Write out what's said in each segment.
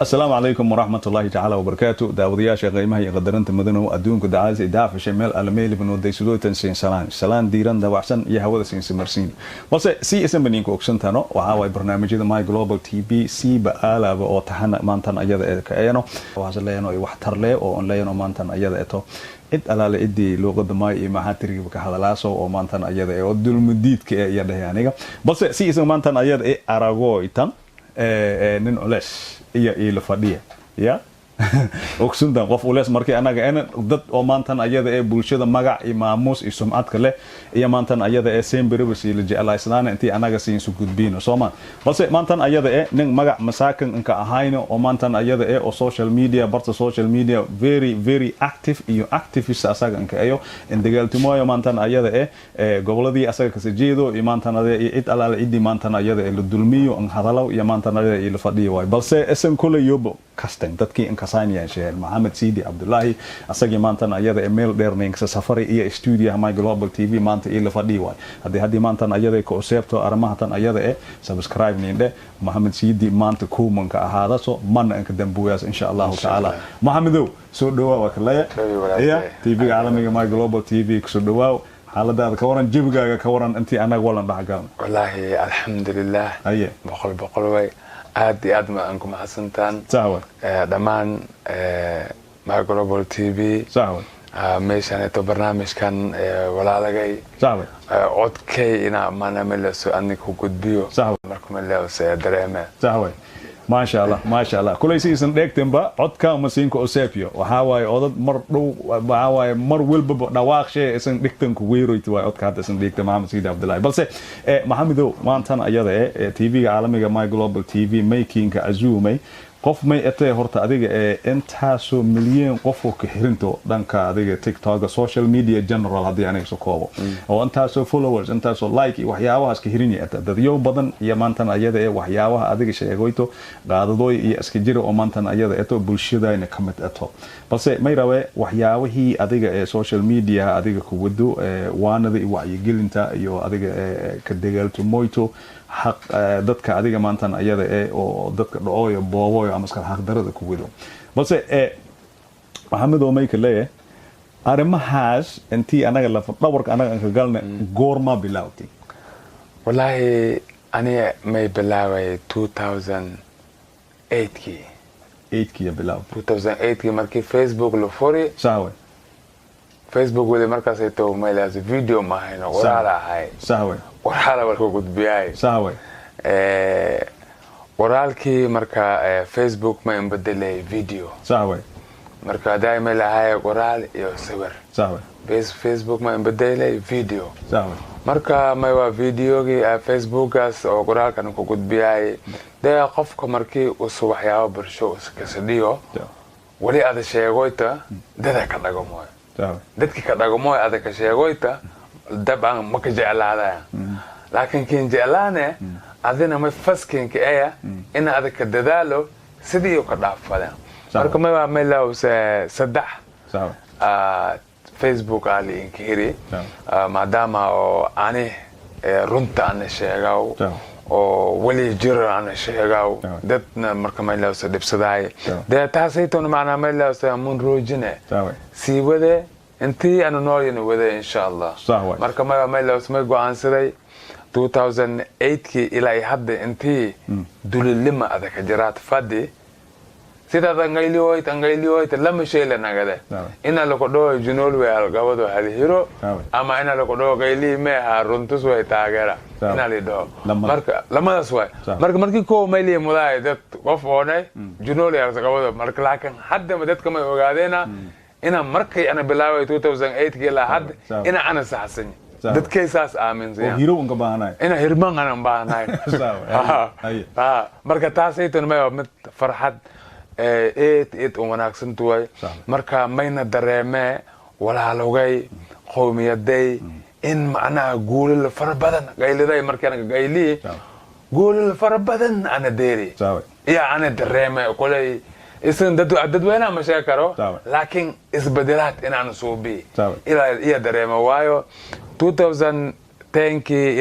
السلام عليكم ورحمة الله تعالى وبركاته. داودياشا قيمها يقدرنت مدنو أدونك دعاز إدافع شمال الميل بنو ديسلو تنسين سلان ديران دواحسن يهودا سين سمرسين بس سي اسم بنينكو أكسنتانو وعاوي برنامج ماي جلوبال تي بي سي بآلا أو تحنا مانتان أيضا كأيانو وعزل ليانو يوحتر لي أو ليانو مانتان أيضا إتو إد ألا إدي لغة ماي محاتري بكهالاسو أو مانتان أيضا أو دول مديد كأيضا يعني بس سي اسم مانتان أيضا أراغو إتان نين أولش iya ila fadhiya ya ogsundan qof ulees markii anaga aan dad oo maantan ayada ee bulshada magac iyo maamuus iyo sumcad kale iyo maantan ayada ee sembiribsi la jecelaysanaana intii anaga siin su gudbino Soomaan balse maantan ayada ee nin magac masaakin inka ahayno oo maantan ayada ee oo social media very active iyo activist asaga inka ayo in dagaaltimoyo maantan ayada ee goboladii asaga ka jeedo iyo maantan ayada ee id alaal cidii maantan ayada ee la dulmiyo in hadalaw iyo maantan ayada ee la fadhiyo way balse isan kule yobo kastan dadkii in kasaniyan sheer Mohamed Sidi Abdullahi asagi maantan ayada email dheerneenka safari iyo studio My Global TV maanta ila fadhiyo way hadii maantan ayada ka usebto armahatan ayada ee subscribe niinde Mohamed Sidi maanta kuumanka ahaada so man anka dambuyaas insha Allah taala Mohamedow soo dhawaa kale ya TV caalamiga My Global TV soo dhawaa xaaladaada ka waran jibigaaga ka waran intii anaga walan dhaxgal wallahi alhamdulillah boqol way aad iyo aad ma anku mahadsantaan saawa dhamaan My Global TV saawa meeshan ee barnaamijkan walaalagay saawa codkay ina maana soo anigu gudbiyo marka meel soo dareema saawa ما شاء الله كل شيء سندكتم با عدك مسينكو أسيبيو وهاواي عدد مر دو وهاواي مر ويلب دواق شيء سندكتم كويروي تواي عدك هذا سندكتم محمد سيد عبد الله بس محمدو ما أنتن أيضا تي في عالمي ماي جلوبال تي في ميكينج كأزومي qof may atay horta adiga intaaso milyan qof oo ka xirinto dhanka adiga TikTok social media general hadii aan soo koobo oo intaaso followers intaaso like waxyaabahaas ka xirinaya dadyo badan iyo maantan ayada ee waxyaabaha adiga sheegoyto qaadadooy iyo iska jiro oo maantan ayada ee to bulshadayna kamid ato balse may rawe waxyaabahii adiga ee social media adiga ku wado waanada iyo wacyigelinta iyo adiga ka dagaalto moyto حق dadka adiga maantan ayada ee oo dadka dhooyo booboyo ama iska xaq darada ku wado balse Mohamed oo may kale arimahaas intii anaga la dhawarka anaga ka galna goorma bilawti wallahi aniga may bilaaway 2008 bilaaw markii Facebook la furi saawe Facebook wali markaas ay too meelaas video ma hayno walaal ahay saawe walaal walko gudbiyay saawe walaalkii marka Facebook ma inbadalay video saawe marka daayma lahay walaal iyo sawir saawe Facebook ma inbadalay video saawe marka ma waa videogi Facebookas oo walaalkan ku gudbiyay daa qofka markii uu soo waxyaabo bulsho iska sadiyo wali aad sheegoyta dada ka dhagamo dadki ka dhagamo aad ka sheegoyta dabcan ma ka jeclaada laakiin kiin jeclaane adina ma faskin ka aya in aad ka dadaalo sidii ka dhaafada marka ma waa meelaw saddex Facebook ali inkiri maadaama oo ani runta aan sheegaw oo wali jiro aan sheegaw dadna marka meelaw dibsaday taasaytoon macna meelaw mun roojine si wade intii aan nooyeen wada insha Allah marka ma meelaw ma go'aansaday 2008 ilaa hadda intii dulilima adag jiraat fadi sida angayliyoyt lama sheela nagade ina la ko dhoo junol weel gabado hal hiro ama ina la ko dhoo gayli me runtus way taagera ina li dhoo marka lamadaas way markii ko mayli mudaay dad qof oonay junol yar gabado marka laakiin hadda dadka ma ogaadeena ina markay ana bilaaway 2008 ila hadda ina ana saxsan dadkay saas aaminsan hiro unga baahnay ina hirman ana baahnay marka taasaytan ma mid farxad eed wanaagsan tuway marka mayna dareeme walaalogay qowmiyaday in macnaha guulil farabadan gayliday markaan gayli guulil farabadan ana deeri ya ana dareeme kulay isan dadweynaha ma sheegi karo laakiin isbedelaad inaan suubi ila dareeme waayo 2010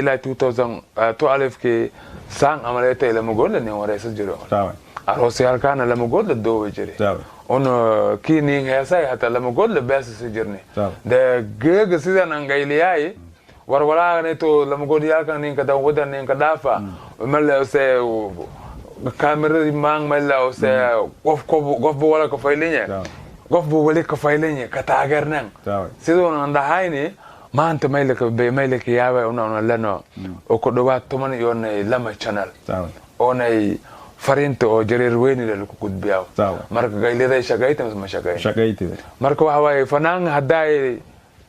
ila 2012 saan amaleyta ila magolani wareysa jiro aroosyaalkaana lama good la doobi jiray una kii nin heesay hata lama god la baasisi jirnay de geega sidan aan gayliyay war walaaganayto lama god yaalkan ninka dan wadan ninka dhaafa mala se kaamiradi maang mala se qof wala ka faylinya qof wali ka faylinya ka taageernan sidoo aan dhahayni maanta maylaka yaaba una lano oo ku dhawaad 10 iyo lama channel oonay fariinta oo jareer weyn la ku gudbiyo marka gaylada shaqayta ma shaqaytay marka waxa way fanaan haday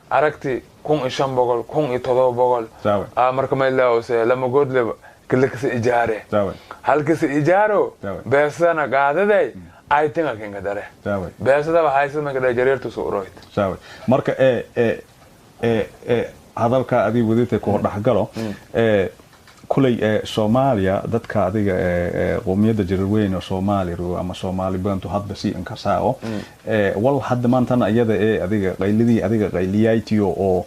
aragti kun ishan bogol kun iyo todoba bogol marka mayla se lama god le kalkasi ijaare halkasi ijaaro beesana qaadaday ay tinga kinga dare beesada waxay sameeyay jareertu soo royd marka hadalka adii wadita ku dhaxgalo kulay Soomaaliya dadka adiga qoomiyada jirweyn oo Soomaaliyeed ama Soomaali baantu hadba si in ka saaco wal hadda maanta ayada adiga qayliyaytiyo oo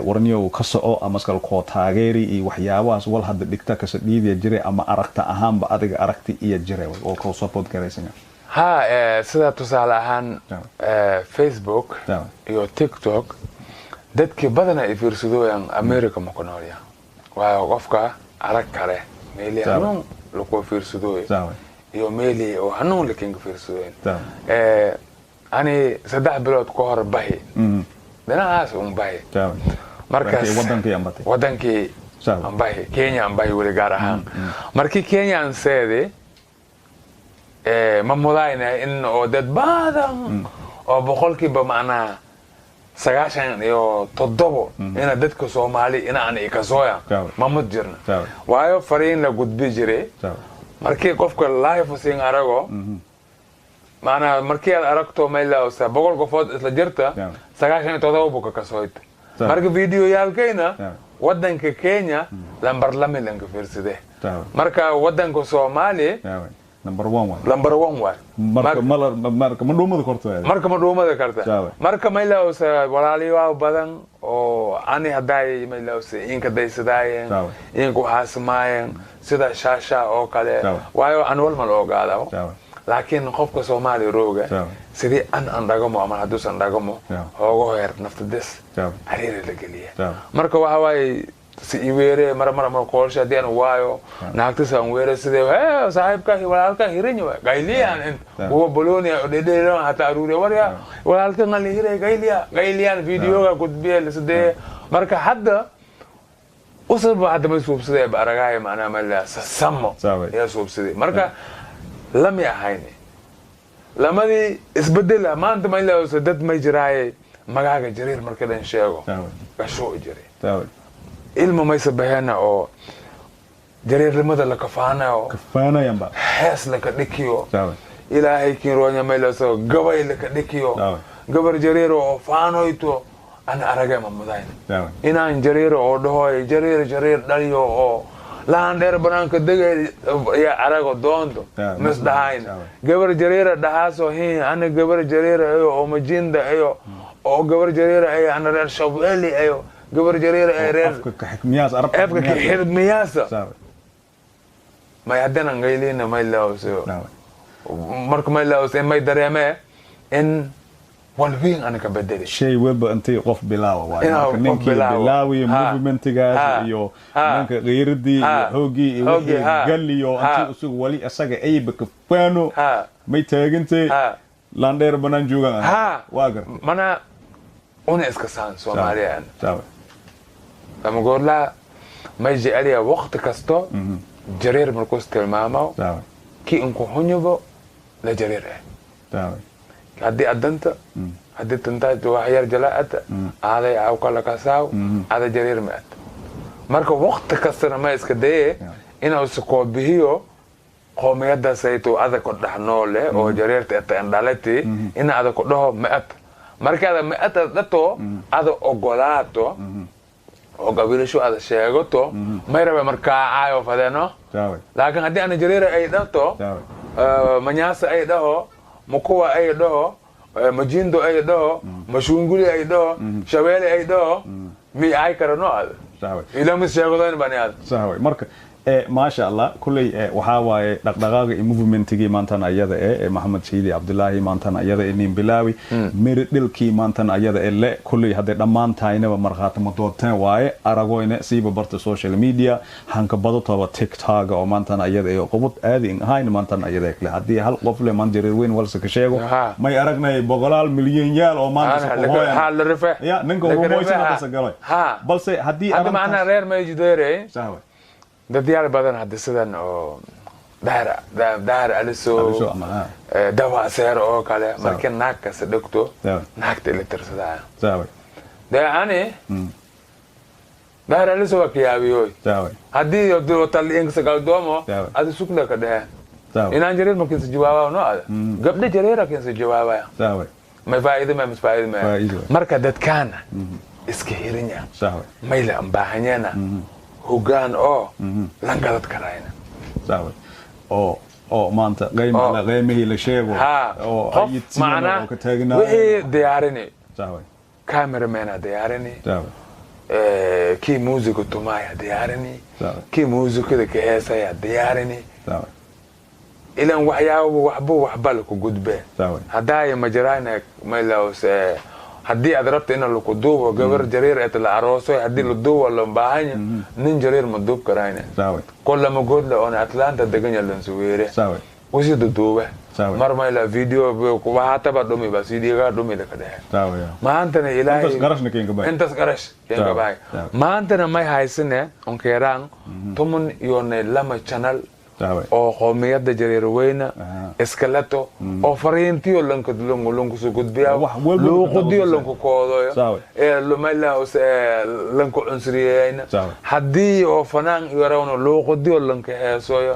warniyo ka soo ama skal ko taageeri iyo waxyaabahaas wal hadda dhigta ka sadhiidiya jiray ama aragta ahaanba adiga aragti iyo jiray oo ka support gareysana sida tusaale ahaan Facebook iyo TikTok dadkii badana ay fiirsadooyaan America ma ku noolya waa qofka arag kale meeli hanun lagu fiirsadooy iyo meeli oo hanun la kinga fiirsadooy ani 3 bilood ka hor bahi danaas bahi markaas wadankii ambahi Kenya ambahi wali gaar ahaan markii Kenya aan seede ma mudayna in oo dad badan oo boqolkiiba macnaa 97 ina dadka Soomaali ina aan ka sooya ma mudjirna waayo fariin la gudbi jiray markii qofka live siin arago maana markii aad aragto mayla oo boqol qofood isla jirta 97 buu ka sooyt marka video yaalkayna wadanka Kenya lambar lama fiirsade marka wadanka Soomaali number 1 waay marka ma dhuumada karta marka mayla oo walaaliyo badan oo ani haday mayla oo inka daysadayeen inku haasmaayeen sida shaasha oo kale waayo aan walma loo gaado laakiin qofka Soomaali rooga sidii aan dhagamo ama haduusan dhagamo hoogo heer naftadas ariir la galiya marka waxa way si iweere mar qoolsha deen waayo naagtisan weere sidee saaxiibka walaalka hirinyo gayliyaan oo bolonia dheedheero hata aruure wariya walaalka ngali hiray gayliyaan videoga gudbiye sidee marka hadda usoo hadda ma suubsadee baragaay maana mala samo ya suubsadee marka lama ahayni lamadi isbedela maanta ma ilaa dad ma jiraay magaaga jareer marka dhan sheego gasho jiray ilmo ma sabaheena oo jareerlimada la kafaana yamba hees la ka dhikiyo ilaahay kiin roonya mayla soo gabay la ka dhikiyo gabar jareer oo faanoyto ana araga ma mudayn inaan jareer oo dhahoy jareer dhaliyo oo laan dheer banaanka degay ya arago doonto misdahayn gabar jareer dhahaaso ana gabar jareer oo majinda ayo oo gabar jareer ay ana reer Shabeelle ayo gabar jareer ay reer xikmiyaas arab xikmiyaas ma yadana ngaylina ma ilaaso marka ma ilaaso ma dareeme in walbeen ana ka bedeli shay weba intii qof bilaawa waa ninkii bilaawi movementigaas iyo ninka qeyradi hoogi iyo galiyo intii usugu wali asaga ayba ka faano may taagantay landheer banaan joogan waagar mana una iska saan Soomaaliya ama goorla may jeeliya waqti kasto jareer markuu isticmaamo ki inuu xunyabo la jareer hadii adanta hadii tanta waxyar jalaata aaday aw kala ka saaw aada jareer ma marka waqti kasta ma iska day inuu soo bihiyo qoomiyada sayto aada ku dhaxnoole oo jareerta dhalati in aada ku dhaho ma marka aada ma dato aada ogolaato oo qabiilasho aada sheegato ma raba marka aayo fadeno laakiin hadii aan jareer ay dhato manyaasa ay dhaho mukuwa ay dhaho majindo ay dhaho mashunguli ay dhaho Shabeelle ay dhaho mi ay karano aada ila mis sheegadaan baniad marka ما شاء الله كل وحاواي دقدقاق موفمنتي مانتن ايدا محمد سيدي عبد الله مانتن ايدا انين بلاوي ميردلكي مانتن ايدا لا كل هدا دمان تاينا مرخات مدوتن واي اراغوينا سيبا برت سوشيال ميديا هانك بدوتو تيك توك او مانتن ايدا قبط ادين هاين مانتن ايدا كلا hadii hal qof le man jirir weyn walsa ka sheego may aragnay boqolaal milyan yaal oo maanta hal rife ya ninka ugu moysana ka sagalay balse hadii aan maana reer ma jideere dad yaar badan hadda sidan oo daar aliso dawa seer oo kale markii naagka sadogto naagta la tirsadaa saaway daani daar aliso wakiyaabiyo saaway hadii oo tal ingsa galdoomo adi sukna ka dhahay inaan jareer markii si jawaabo no gabdha jareera keen si jawaabaya saaway ma faa'iido ma marka dadkaana iska hirinya saaway mayla ambaahanyana hogaan oo langalad karayna saaway oo maanta qiimaha la sheego oo ayidsiina oo ka taagnaa wixii diyaarini saaway cameraman diyaarini saaway kii muusiga tumaya diyaarini kii muusikada ka heesaya diyaarini saaway ilan waxba la ku gudbee haddaay majaraana maylaws haddii aad rabta in lagu duubo gabar jareer ee la arooso haddii la duubo loo baahanya nin jareer ma duub karayna kolla ma godla on Atlanta degan yalan suweere wasi duuba mar mayla video ku waata ba dhumi ba sidiga dhumi la kadhe maantana ilaahay intas garash keenga baay maantana may haysane on keeraan tumun yoone lama channel oo qoomiyada jareer weyna iskalato oo fariintiyo lanku soo gudbiya loo qodiyo lanku koodoyo lumayla lanku cunsriyayna hadii oo fanaan yarawno loo qodiyo lanka heesoyo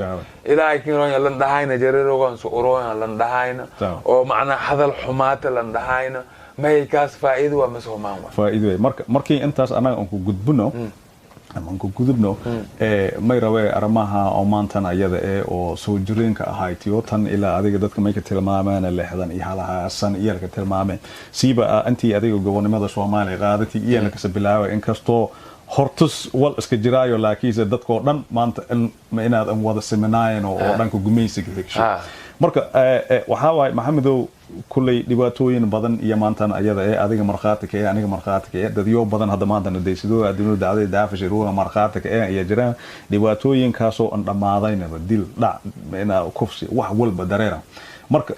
ilaahay kiinoo lan dhahayna jareer ogan soo urooyan lan dhahayna oo macna hadal xumaata lan dhahayna may kaas faa'iido waa masoomaan faa'iido markii intaas anaga aan ku gudbino amanku gudubno may rabay aramaha oo maantana iyada oo soo jireenka ahaytiyo tan ilaa adiga dadka may ka tilmaamaan leexdan iyo halaha san iyalka tilmaameen siiba antii adiga gobonimada Soomaaliya qaadati iyalka sabilaaway in kasto hortus wal iska jiraayo laakiin dadkoo dhan maanta inaad aan wada seminaayeen oo dhanka gumeysiga higshi marka waxa waay maxamedow kulay dhibaatooyin badan iyo maantan ayada adiga marxaati ka aniga marxaati ka dadyo badan hadda maantana deysido adduunada dacday daafashay ruuga marxaati ka iyo jiraan dhibaatooyin kaas oo dhamaadayna dil dhac ina kufsi wax walba dareera marka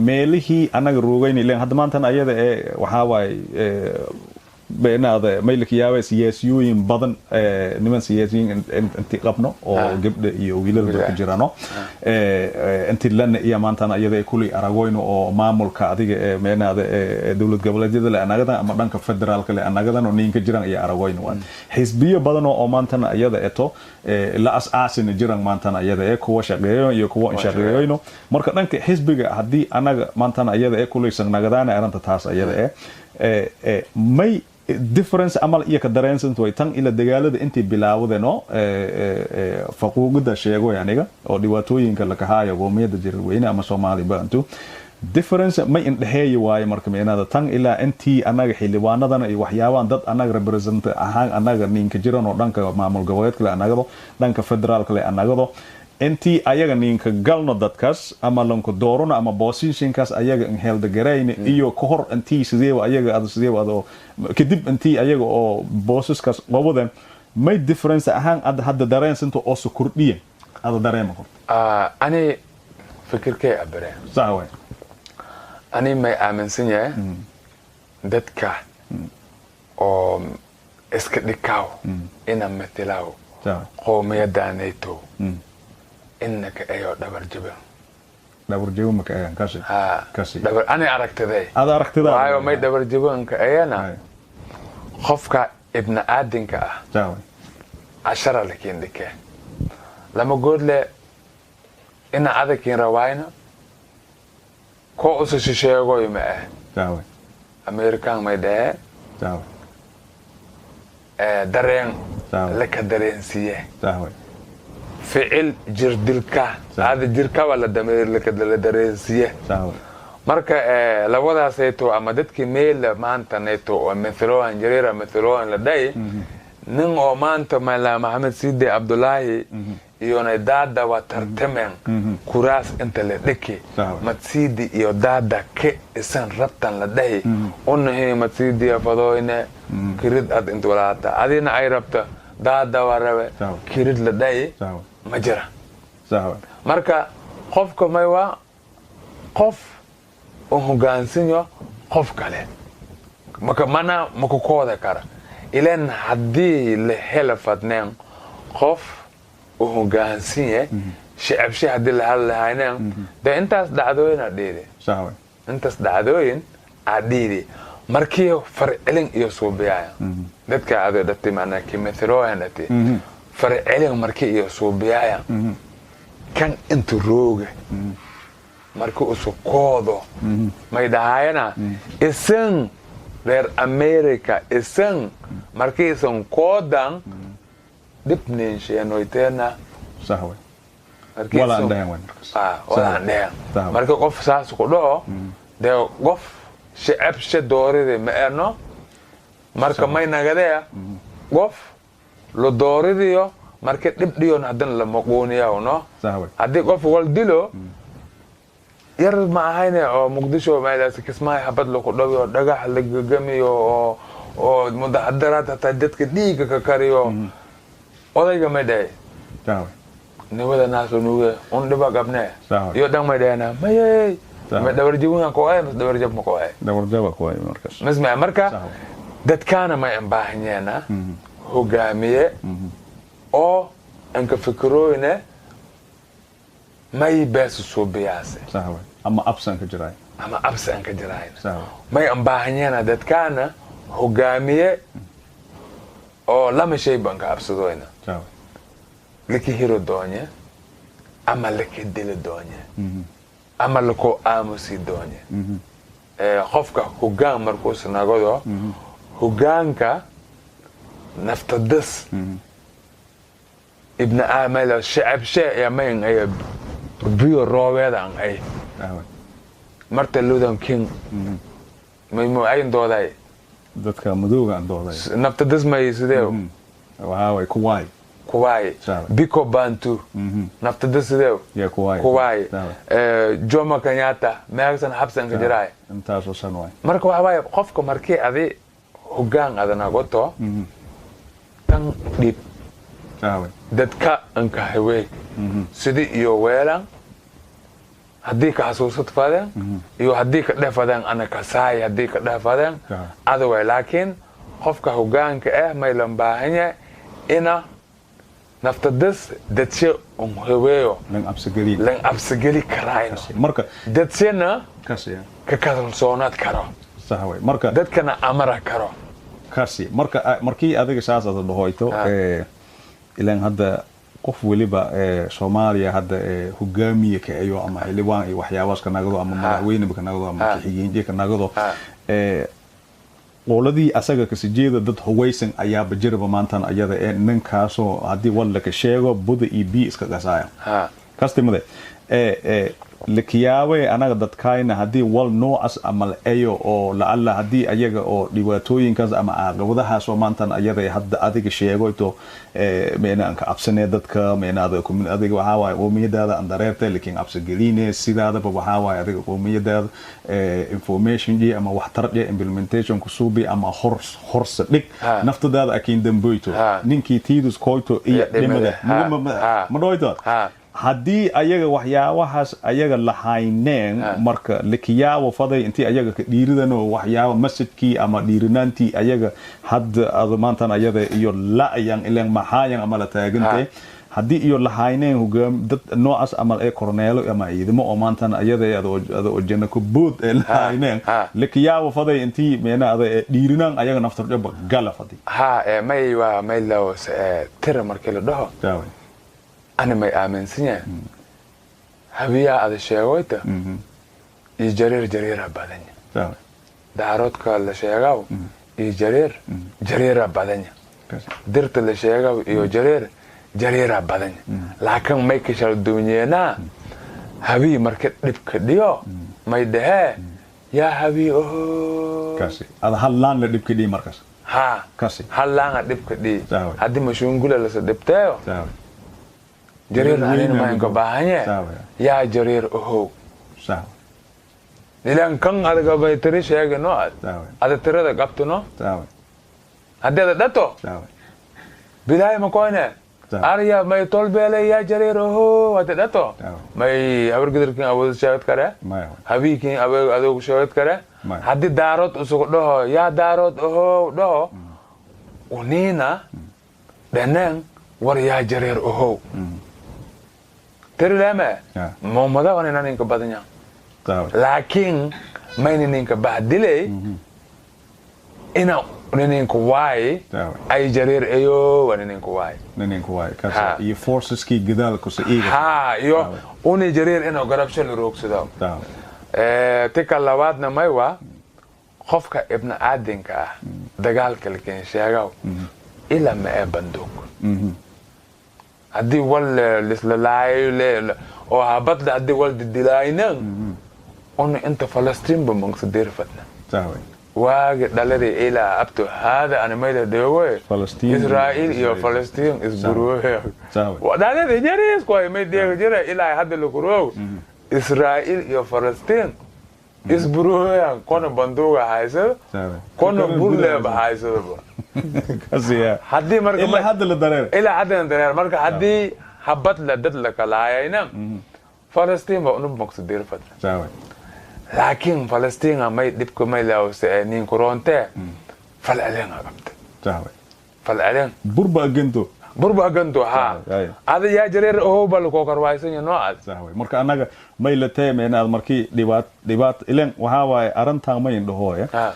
meelihii anaga roogayni leen hadda maantana ayada waxa waay beenaada maylka yaaba siyaasiyiin badan niman siyaasiyiin intii qabno oo gabdha iyo wiilal ka jirano intii lan iyo maantana iyada kulli aragoyno oo maamulka adiga meenaada dawlad goboleedyada la anagada ama dhanka federaalka la anagadan oo ninka jiran iyo aragoyno waan xisbiyo badan oo maantana iyada eto la asaasin jiran maantana iyada kuwa shaqeeyo iyo kuwa shaqeeyno marka dhanka xisbiga hadii anaga maantana iyada kulli sanagadaana aranta taas iyada may difference amal iyo ka dareensan way tan ila dagaalada intii bilaawdeenoo faquuqada sheego yaaniga oo dhibaatooyinka la kahaayo qoomiyada jirweyne ama Soomaali baantu difference may in dhaxeeyo waay marka meenada tan ila intii anaga xilwaanadana iyo waxyaabaan dad anaga represent ahaan anaga ninka jiran oo dhanka maamul goboleedka la anagado dhanka federaalka la anagado intii ayaga ninka galno dadkaas ama lanku doorona ama positionkaas ayaga in held garayna iyo ka hor intii sidee ayaga kadib intii ayaga oo bossaskaas qabadan may difference ahaan hadda dareensanto oo soo kordhiya ada dareemo ani fikirkay abare saaway ani may aaminsan yahay dadka oo iska dhikaaw ina matalaw qoomiyadaanayto إنك أيوة دبر جبن مكأيان كاسي دبر أنا أركت ذي هذا أركت ذي أيوة ما دبر جبن كأيانا خفك ابن آدم كأ جاوي 10 لكين دك لما قلت له إن هذا كين رواينا كوس الشيء قوي معه جاوي أمريكان ما يده جاوي درين لك درين سيه جاوي فعل جردلكا هذا جركا ولا دمير لك دريسيه marka labadaas ay to ama dadkii meel maanta neeto oo metro anjirera metro la day nin oo maanta mala Maxamed Siidi Abdullaahi iyo daada waa tartameen kuraas inta la dhiki Matsidi iyo daada ke isan rabtan la dhahi unahay Matsidi fadoyne kirid ad inta walaata adina ay rabta daada waa rabe kirid la dhahi ma jira marka qofka may waa qof oo hogaansanyo qof kale mana maka kooda kara ilan haddii la hela fadneen qof oo hogaansan yahay shacabshi haddii la hadlahayneen dee intaas dhacdooyin adhiidi markii farcelin iyo suubiyaaya dadka adoo dhati macnaa kimetherooyan dhati farcelin markii iyo suubiyaaya kan inta rooga markii usu koodo may dhahayana isan reer America isan markii isan koodan dibnin sheenoyteena wala andhayn markii qof saas ku dhaco dee qof shacabsha doorida ma erno marka may nagadea qof lo dooridiyo markii dhib dhiyon haddana la maquuniyaa no haddii qof wal dilo yar ma ahayne oo Muqdisho meelaas Kismaayo habad lagu dhawiyo dhagax la gagamiyo oo mudahadaraad hataa dadka dhiiga ka kariyo odayga ma dhahay nabada naas nuuga on dhiba gabne iyo dhan ma dhahna mayay ma dawarjibuna ko ay dawarjib ma ko ay dawarjaba ko ay markaas masma marka dadkana ma baahanyeena hogaamiye oo anka fikirooyne may bes suubiyaase ama absan ka jiray may baahanyeena dadkana hogaamiye oo lama shay banka absadoyna laki hiro doonye ama laki dili doonye ama lako aamusi doonye qofka hogaan markuu sanagado hogaanka naftadas ibn aamala shacab shay amayn ay biyo roobeedan ay marta ludan king may ay dooday dadka madowga aan dooday naftadas may sidee waxa way kuwai biko bantu naftadas sidee kuwai Jomo Kenyatta meesan habsan ka jiray intaas oo san way marka waxa way qofka markii adi hogaan adana goto tan dib dadka anka hawe sidii iyo weelan haddii ka xasuusad fadeen iyo haddii ka dhafadeen ana ka saay haddii ka dhafadeen adaway laakiin qofka hogaanka may lan baahanya ina naftadas dadshe haweeyo lan absigeli karayno marka dadsena ka kalsoonaad karo marka dadkana amara karo markii adiga saas aad dhahoyto ilaan hadda qof waliba Soomaaliya hadda hogaamiye ka ayo ama xilibaan iyo waxyaabaas ka nagado ama madaxweyne ka nagado ama xigeenje ka nagado qoladii asaga ka sijeeda dad hawaysan ayaa bajirba maantan ayada ninkaasoo haddii wal ka sheego buda iyo bi iska qasaaya kastimade lakiyaabe anaga dadkayna haddii wal noocaas ama ayo oo la alla haddii ayaga oo dhibaatooyinkaas ama caqabadahaas oo maantan ayada hadda adiga sheegoyto meena anka absane dadka meenaada kumin adiga waxa waay qoomiyadaada andareerta laakiin absageline sidaadaba waxa waay adiga qoomiyadaada information ji ama waxtar implementation ku suubi ama horsa dhig naftadaada akin damboyto ninkii tiidus koyto iyo dhimada ma dhoyto haddii ayaga waxyaabahaas ayaga lahayneen marka lakiyaabo faday intii ayaga ka dhiiridan oo waxyaabo masjidkii ama dhiirinaantii ayaga hadda maantan ayada iyo la'ayan ilaan maxaayan ama la taagantay haddii iyo lahayneen hogaam dad noocaas ama korneelo ama ciidamo oo maantan ayada oo janna ku bood lahayneen lakiyaabo faday intii meenaada dhiirinaan ayaga naftarjaba gala faday may law tira markii la dhaho أنا ما يآمن سنيا هبيا هذا الشيء ويته يجرير بدنيا دارات كل شيء جاو يجرير بدنيا درت الشيء جاو يجرير بدنيا لكن ما يكشر الدنيا نا هبي مركب لبك ديو ما يده يا هبي كاسي هذا هلان لبك دي مركز ha kasi halanga dib ka di Sawa. hadii mashungula la sadibtayo sawa jareer anina ma inka bahanye Sawa. ya jareer oho sawa nilan kan adaga bay tiri sheega no sawa ada tirada qabto no sawa hadda dato sawa bidaay ma koone Sawa. arya may tolbele ya jareer oho hadda dato Sawa. may habargidirkin awood sheegad kare maya habiikin adoog sheegad kare Maya. hadii daarood usugu dhaho yaa daarood oho dhaho unina dhanaan war yaa jareer oho tiri lama Yeah. moomada wanina ninka badanya sawa laakiin mayna ninka bahdilay ina ninka waay sawa ay jareer ayo wana ninka waay ninku waay Ha. kasi iyo forceski gadaal ku soo iiga ha iyo uni jareer ina garabsho la roogsado sawa tika labaadna may waa qofka ibna aadinka ah dagaalka lakin sheegaw ila ma ee banduuq haddii wal lislalaayo oo habadla haddii wal didilaaynan una inta falastiin ba mangsadeer fadna sawa waagi dhalada ilaa abto hada ana mayda deegoy Falastiin Israel iyo Falastiin isburuwe sawa wadada jarees ko may deego jira ilaa hadda la kuro Israel iyo Falastiin isburuwe kona banduuga haysa sawa kona burle ba haysa kasi ya haddii marka ila hadda la dareer ilaa hadda dareer marka haddii habad la dad la kalaayayna Falastiin ba unu maqsadeer fadna sawa laakiin Falastiin may dibka may laawse nin koronte falalen qabta sawa falalen burba gento burba ganto ha Ay. ada yaa jareer oo bal ko karwaysan no ad sawa marka anaga may la teemeen markii dhibaat ileen waxa waay arintan may indhahooya ha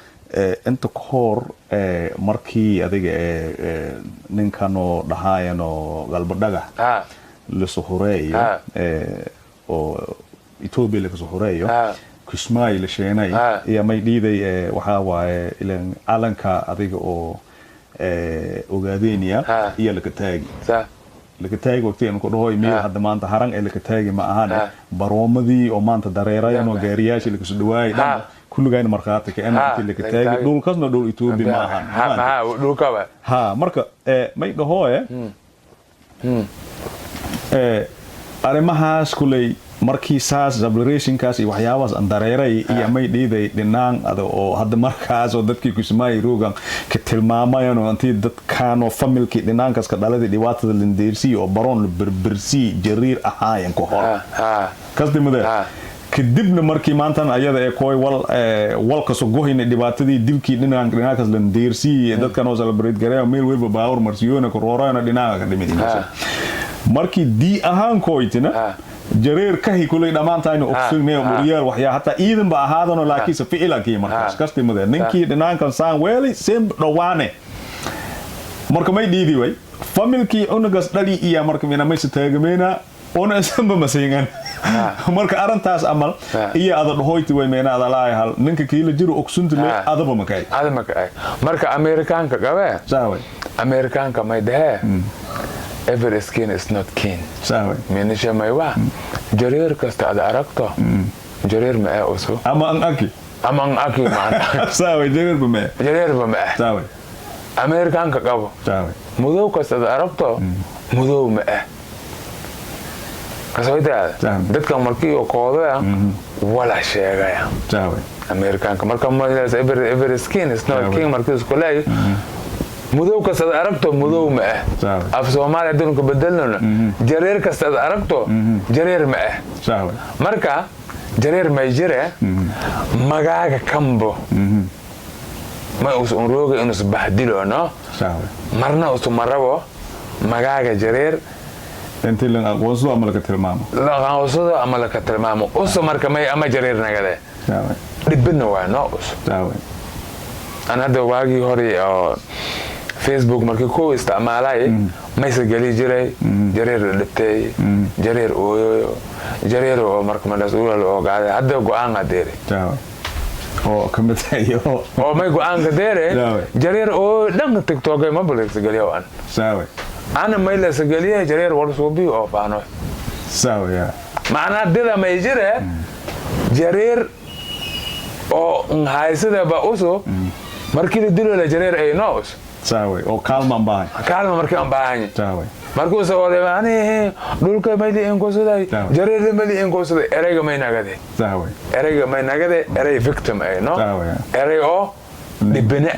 inta ka hor markii adiga ninkanoo dhahaayanoo galbadhaga ha la suhureeyo Ah. oo Ethiopia la suhureeyo Ah. Kismaayo la sheenay Ah. iyo may dhiiday waxa waaye ileen calanka adiga oo ogaadeenaya Ah. iyo la ka taagi sa laka taagi waqtigan ku dhahoy meel Ah. hadda maanta haran ee laka taagi ma ahan Ah. baroomadii oo maanta dareerayan oo Ah. gaariyaashii laka soo dhawaayay Ah. dhan kulligayna markhaati ka Ah. intii laka Laka taagi taagi. dhulkaasna dhul Ethiopia ma ahan ha dhulka ba ha marka may dhahoy arrimahaas kulay markii saas sublationkaas iyo waxyaabahaas aan dareeray iyo may dhiiday dhinaan oo hadda markaas oo dadkii Kismaayo roogan ka tilmaamayaan oo intii dadkaan oo familkii dhinaankaas ka dhalay dhibaatada lindeersi oo baroon la berbersi jariir ahaayeen ku hor ha kasdimada kadibna markii maantan ayada ee kooy walka soo gohayna dhibaatadii dilkii dhinaankaas lindeersi dadkan oo celebrate gareeyo meel walba baawar marsiyoona ku roorayna dhinaanka ka dhimidaysa markii di ahaan kooytina jareer kahi kulay dhamaantaayna ogsoonay muriyaal waxyaa hatta iidan ba ahaadano laakiin sa ficilkii markaas kastimada ninkii dhinaankan saan weeli sim dhawaane marka may dhiidi way familkii unagas dhali iyo marka mina may taagameena ona samba masayngan marka arintaas amal iyo ada dhahoyti way meena ada laay hal ninka kiila jiro ogsunta le adaba makay marka Amerikaanka gabe saaway Amerikaanka may dhahe every skin is not keen saaway menisha may waa jareer kasta ada aragto jareer ma usu ama an aki maana saaway jareer ba ma saaway Amerikaanka qabo saaway mudow kasta ada aragto mudow ma kasayda dadka markii oo kooda wala sheegaya saaway Amerikaanka marka ma every skin is not keen markii isku leeyahay mudow kasta aragto mudow ma af Soomaaliya dunka bedelna jareer kasta aragto jareer ma marka jareer ma jire magaaga kambo ma usun rooga inuu sabahdilo no marna usu marabo magaaga jareer intii la aqoonso ama la ka tilmaamo usu marka may ama jareer nagade dibna waa no usu ana hada waagi hore oo Facebook markii ku isticmaalay maysa gali jiray jareer dhibtay jareer oo jareer oo marka ma dasuul oo gaada hada go'aan qadeere oo kamitayo oo may go'aan qadeere jareer oo dhan TikTok ma buleys galiyo aan saaway ana may la sagaliyo jareer war soo bi oo faano saaway maana dida may jire jareer oo haysada ba uso markii la dilo la jareer ay noos saaway oo kaalman baahan kaalma markii aan baahan saaway markuu soo leeyahay dhulka mayli in goosaday jareer mayli in goosaday erayga may nagade saaway erayga may nagade eray victim ay no eray oo dibna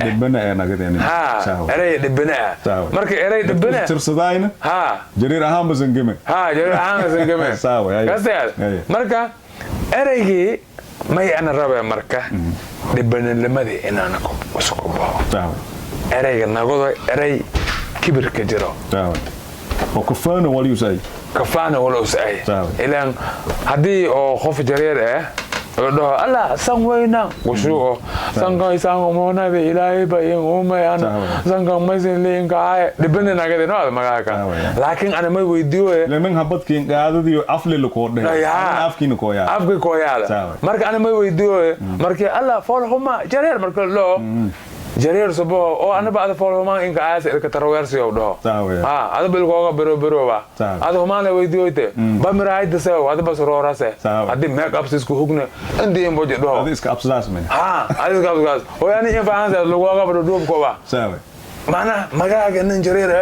ee nagadeen eray dibna marka eray dibna tirsadayna jareer ahaan basan game jareer ahaan basan game saaway kasay marka eraygi may ana rabaa marka dibna lamada inaan ku usku baa saaway erayga nagodo eray kibirka jiro saaway oo kafaana wali usay ilaan haddii oo qof jareer ah dhaho alla san weyna wuxuu san moonada ilaahay ba in umayana san maysan leenka ay dibna nagade no magaaka laakiin ana may weydiyo leeman habadkiin qaadadiyo afle la koodhay afkiina kooyaa afki kooyaa marka ana may weydiyo markii alla foolhuma jareer marka loo jareer sabo oo ana baad foolhuma in ka aas ilka tarweersi oo dhaho ada bilkooga biro ba ada huma la weydiyoyte ba miraayda soo ada bas roorase hadii make up isku hugna indii in boje dhaho ada iska absaas men ada iska absaas oo yani in faansa lagooga biro duub ko ba maana magaaga nin jareer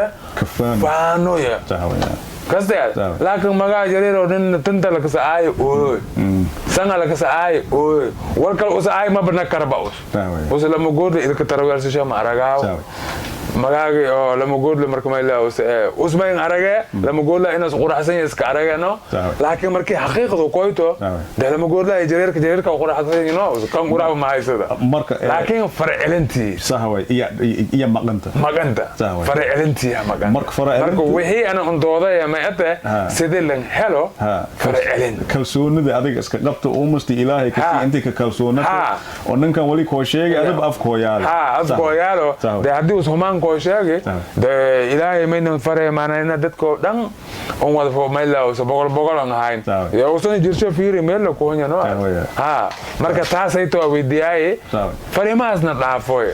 faano ya kasdeed laakiin magaa jareer oo nin tanta la ka ay oo sanga la ka ay oo warkal us ay ma bana karbaus la mogood ilka tarweersi shama aragaaw magaagi oo la mogood la markay la usmayn arage la mogood la inas quraxsan iska aragano laakiin markii xaqiiqadu qoyto la mogood la jareerka quraxsan ino kan quraab ma haysada marka laakiin farcilintii sahaway iya maganta farcilintii marka wixii ana undooday ma ate sidii helo farcilin kalsoonida adiga iska qabto oo musti ilaahay ka intii ka kalsoonada oo ninkan wali ko sheegay adab afkooyaalo de hadii usmaan ko sheegay de ilaahay maynan faray maana dadko dhan on wada fo mayla oo boqol aan ahayn yaa usan jirsho fiiri meel ko hanyano marka taasay to weydiiyay fariimaasna dhaafooy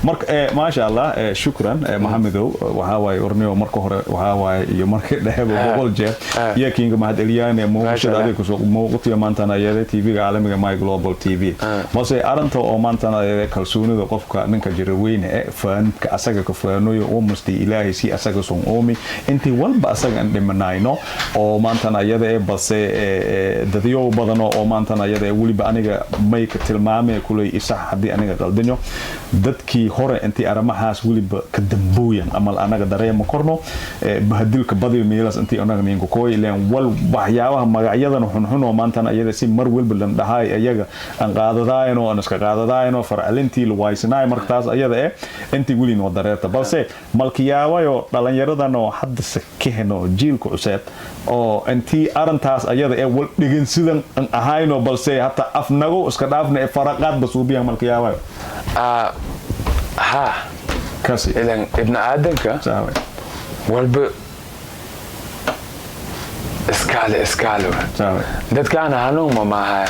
marka maasha Allah shukran Maxamedow waxa way orniyo marka hore waxa way iyo markii dhaxebo boqol jeer iyo kinga mahad eliyaan ee muuqashada ay ku soo muuqatiyo maanta ayada TV ga caalamiga My Global TV balse aranta oo maanta ayada kalsoonida qofka ninka jira weyn ee faanka asaga ka faanoyo oo musti ilaahay si asaga soo oomi intii walba asaga aan dhimanayno oo maanta ayada ee balse dadiyo badan oo maanta ayada waliba aniga may ka tilmaamay kulay isax hadii aniga qaldinyo dadkii hore intii aramahaas waliba ka dambooyan amal anaga dareemo korno bahadilka badil meelas intii anaga ninka kooy ilaan wal waxyaabaha magacyadan xunxun oo maanta ayada si mar walba lan dhahay ayaga aan qaadadaayno aan iska qaadadaayno farcalintii luwaysnaay markaas ayada intii wali noo dareerta balse malkiyaawayo dhalinyaradan oo hadda sakehno jiilka cusub oo intii arintaas ayada wal dhigin sidan aan ahayno balse hatta afnago iska dhaafna faraqad basuubiyan malkiyaawayo kasi ilan ibn aadanka walba iskaale dadkaana hanuun ma mahaya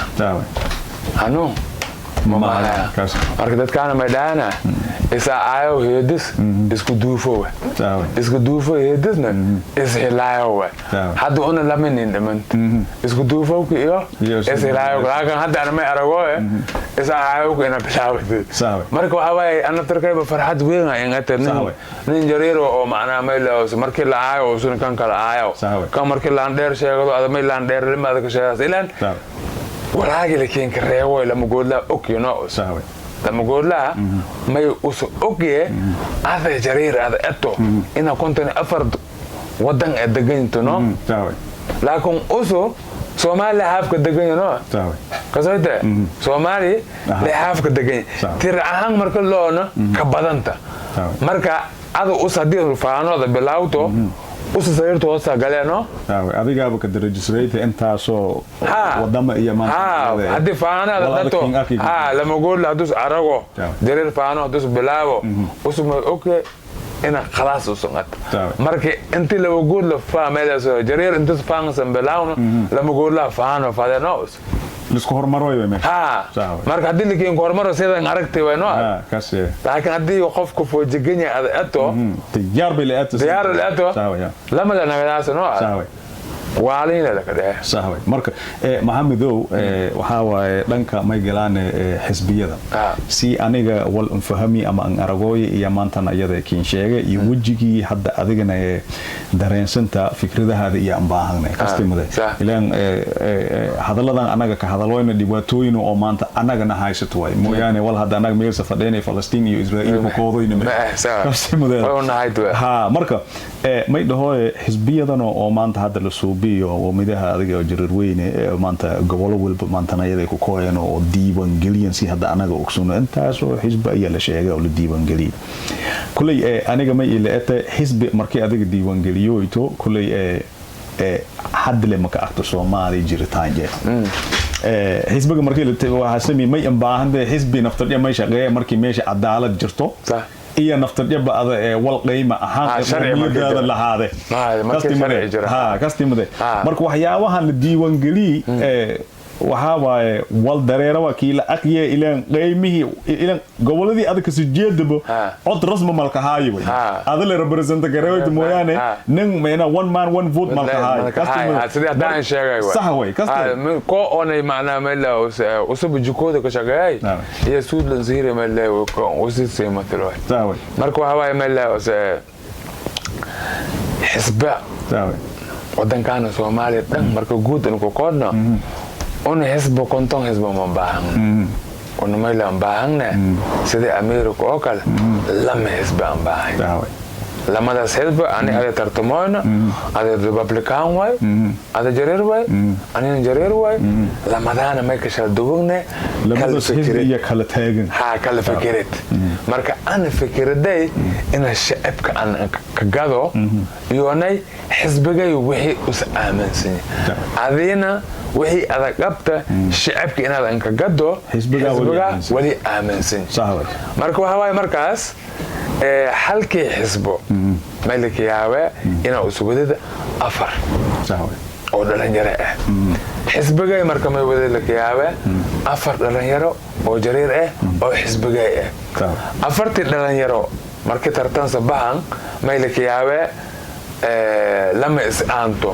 hanuun ma mahaya marka dadkaana maydhaana isa aayo heedis isku duufo heedisna ishilaayo hadda una laminin dhiman isku duufowka iyo ishilaayo laakiin hadda ana may arago isa aayo ina bilaawday marka waxa way ana tarkayba farxad weyn ay inta nin jareero oo macna may laaws markii la aayo usun kan kala aayo kan markii la dheer sheegado adamay la dheer limada ka sheegas ilaan walaagi laakiin ka reewo lama goodla okino lama goodla may usu ogiye ada jareer ada eto ina kontan afar wadan deganto no laakiin usu Somali haafka degan no kasayte Somali le haafka degan tir ahaan marka loona ka badanta marka ada usadii faanoda bilawto usayirto hosta galeeno adiga ba ka registrate inta soo wadama iyo maanta hadii faanada dato lama gool hadus arago jareer faano hadus bilaawo usuma okay ina خلاص وصنت markii intii la gool la faameelayso jareer inta faansan bilaawno lama gool la faano faadano lisku hormaroyo marka hadii likiin hormaro sidaan aragtay wayno laakiin hadii qofku foojiganya ato diyaar bil ato lama la nagadaasno waalina la kadhe saxway marka maxamedow waxa waaye dhanka ma galaan xisbiyada si aniga wal fahmi ama an aragooy iyo maantana iyada kiin sheegay iyo wajigii hadda adigana dareensanta fikradahaada iyo aan baahanay kastimada ilaan hadaladan anaga ka hadalooyna dhibaatooyin oo maanta anagana haysato way mooyaane wal hadda anaga meel safadeen Falastiin iyo Israa'iil ku koodayna kastimada ha marka may dhahoy xisbiyadan oo maanta hadda la suubiyo oo midaha adiga jirar weyne maanta gobolo walba maanta ayada ku kooyeen oo diiwan galiyan si hadda anaga ogsoon intaas oo xisbi ay la sheegay oo la diiwan galiyay kulay aniga may ilaata xisbi markii adiga diiwan galiyo ito kulay hadle maka aqto Soomaali jiritaanjee xisbiga markii la waxa samee may baahan xisbi naftada may shaqeeyo markii meesha cadaalad jirto iyo naftarjaba ada wal qiimo ahaan sharciyeeda lahaade kastimade marka waxyaabahan la diiwan galiyay waxa waaye wal dareera waa kii la aqyay ilaan qiimihi ilaan goboladii adka si jeedabo cod rasmi malka haayo adal represent gareeyay mooyaane nin meena one man one vote malka haayo kastimade sidii hadaan sheegay sax way kastimade ko onay macna meel usub jikooda ka shaqeeyay iyo suudlan siire meel usi seematlo sax way marka waxa waaye meel xisba sax way wadankan Soomaaliya dhan marka guud in ku koodno أنا حسب كنتم حسب ما باهن أنا ما يلام باهن سيد أمريكا أكل لما حسب أم باهن لما ده حسب أنا هذا ترتمان هذا ريبابليكان واي هذا جرير واي أنا جرير واي لما ده أنا ما يكشل دوغنا لما ده حسب يكال تاجن كال فكرت مركا أنا فكرت ده إن الشعب كأن كجادو يوناي حسب جاي وحي أس آمن سني هذينا وحي هذا قبته الشعب كأنه إنك جادو حسب ولي آمن سني مركا هواي مركز حلقي حسبه مالك ياوي إنا أسودة أفر أو دلنجرة حسب جاي مركا ما يودي لك ياوي أفر دلنجرة أو جرير أو حسب جاي أفرت دلنجرة مركا ترتان صباحا مالك ياوي لما إسأنتو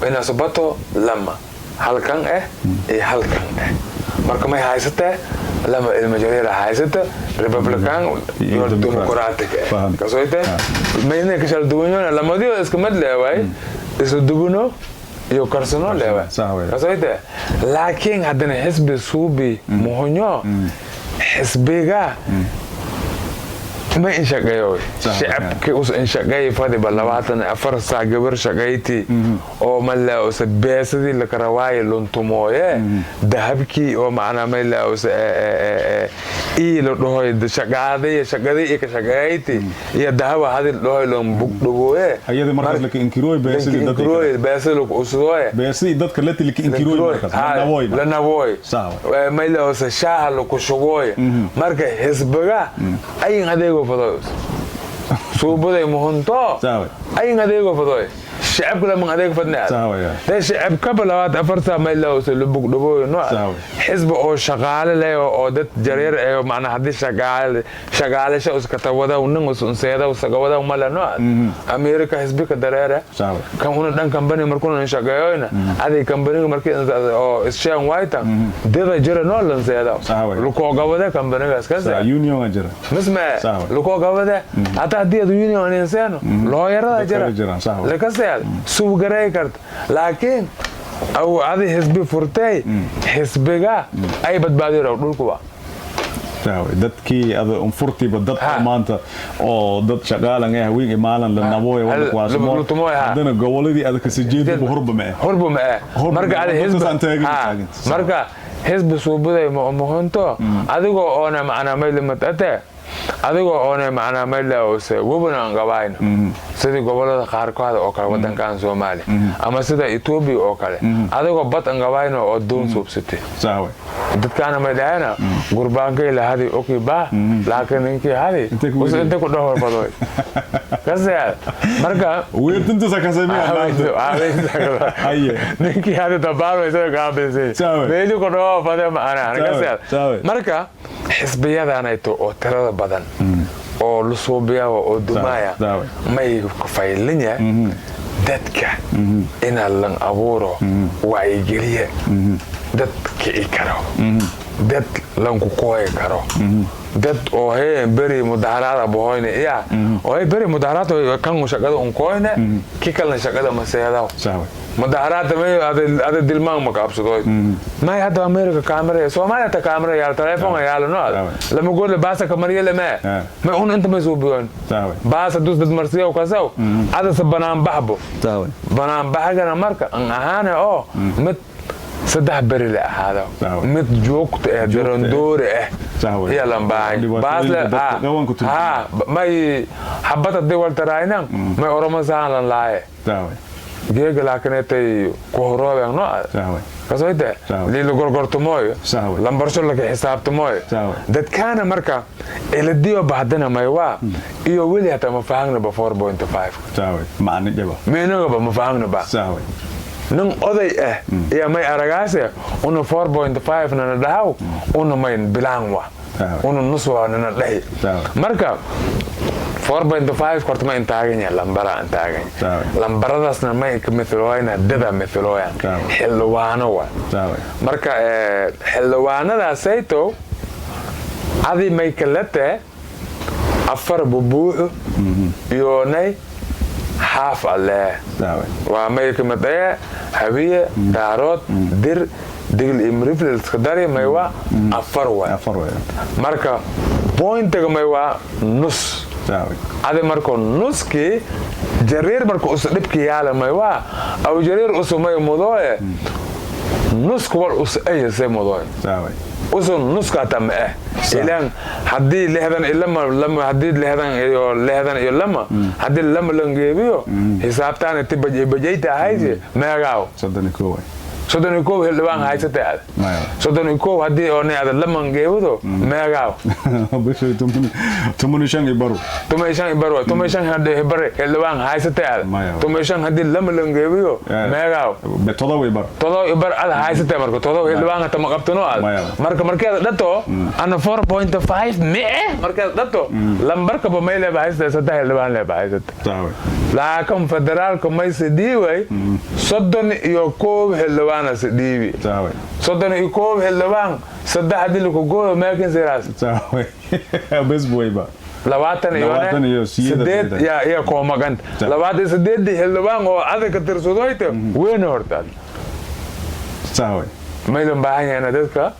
إنا صبتو لما halkan halkan marka may haysatay lama ilmajareera haysata republican iyo democratic kasoyte mayna ka shal duwanyo lamadiyo iska mid leeyahay isu dubuno iyo karsano leeyahay kasoyte laakiin hadana xisbi suubi muhonyo xisbiga ما إن شقيوي شعب كأس إن شقي فادي بلواتنا أفرسا قبر شقيتي أو ملا أس بيسدي لكرواي لونتمويه ذهبكي أو معنا ملا أس إيه لو هاي شقادي شقادي كشقيتي يا ذهب هذه لو هاي لون بقدوه هي ذي مرة لك إنكروي بيسدي ذات إنكروي بيسدي لك أسواه بيسدي ذات كلتي لك إنكروي لنا بوي ملا أس شاه لك شقوي مركه حسبها أي هذا فضايس صوبه مهنتو أي ناديكو فضايس الشعب كله من هذيك فدنات ده الشعب قبل هذا أفرسا ما يلاقوا سلبوك دبوي نوع حزب أو شغال له أو ده جرير أو معنا هذي شغال شيء وسكتوا ده وننقص ونسيدا وسقوا ده وماله نوع أمريكا حزب كدريرة كم هنا دان كمبني مركون نشجعينا هذه كمبني مركون أو إشياء وايتا ده جرير نوع لنسيدا لو قوا ده كمبني بس كذا يونيون جرير مسمى لو قوا ده حتى هذه يونيون إنسانه لا يرى جرير لكذا سوق جري كرت لكن أو هذه حزب فرتاي حزبها أي بدبادي رودول كوا dadkii ada furtiba dad maanta oo dad shaqaalan ah weey maalan la nabooy wada kuwaasmo hadana goboladii ada ka sijeedo horba ma marka ada xisb marka xisb suubaday muhunto adigoo oona macna meel matata adigoo oona macna meel oo wabana qabayn sidii gobolada qaarkood oo kale wadankan Soomaaliya ama sida Itoobiya oo kale adigoo bad an qabayn oo doon suubsatay saaway dadkaana ma dhaana gurbaankay la haday okay ba laakiin inkii haday inta ku dhaw badoy kaza marka weertinta sakasamee aye ninkii haday tabaaro isaga gaabisay weeli ku dhaw baday ma ana kaza marka xisbiyadana oo tirada badan oo lusuubiya oo dumaya may ku faylinaya dadka ina lan abuuro wacyigeliye dad kici karo dad lan ku kooyi karo dad oo beri mudaharaad abohoyne iya oo beri mudaharaad kan shaqada un kooyne ki kala shaqada ma seedaw mudaharaad ada dilmaan ma qabsado ma hada America camera Soomaaliya ta camera yaal telefoon yaal no lama gool baasa kamariye lama ma un inta ma suubiyon baasa dus dad marsiyo kasaw ada sabanaan baxbo banaan baxagana marka an ahaana oo mid saddex beri la ahaado mid joogto ee darandoore يا لمباي باسل ها ما حبت الدول تراينا ما أورمزان لاي جيج لكن تي كهرباء نوع كذا اللي لقرقر تموي لمبرشل لك حساب تموي ده كان مركا اللي ديو بعدنا ما يوا إيو ويلي هتا مفاهمنا ب 4.5 معنى جبا مينو با مفاهمنا با نن أذي يا ما أرجعسه إنه 4.5 نندهاو إنه ما ينبلانوا إنه نسوا نندهي مركب 4.5 كرت ما إنتاجني لامبرا إنتاجني لامبرا ده سنا ما يكمثلوينا دبا مثلويا حلوانه وا مركب حلوانه ده سيتو هذه ما يكلته أفر ببوح يوني حاف الله وما يكمثله هبية دارات در دقل إمريف للتقدري ما يوا أفروا مركا بوينت ما يوا نص هذا مركو نص كي جرير مركو أسلب كي على ما يوا أو جرير أسو ما يمضوه نص كوال أس أي زي مضوه أسو نص كاتم إلان حدي لهذا لما حدي لهذا لما حدي لما لنجيبيو حساب تاني تبجي بجيته هاي ما يراو صدقني كوي صدقني كوي اللي هاي ستة صدقني كوي حدي أو هذا لما نجيبه ما يراو بس تمنيشان يبرو تمنيشان هذا يبرو اللي هاي ستة تمنيشان حدي لما لنجيبيو ما يراو بتضاو يبر على هاي ستة مركو تضاو اللي هذا تم قبتنو مركو ده تو أنا 4.5 مركز دتو لمبرك بميل بعيس ستة اللي بان بعيس لكن فدرال كماي سديوي صدن يكوب هلوان سديوي صدن يكوب هلوان صدق هدي لكو جو ما يمكن زراس بس بويبا لواتن يونه سديد يا كوماغان لواتن سديد هلوان او هذا كتر سودايته وين هورتال صاوي ما يلون باهي أنا دتك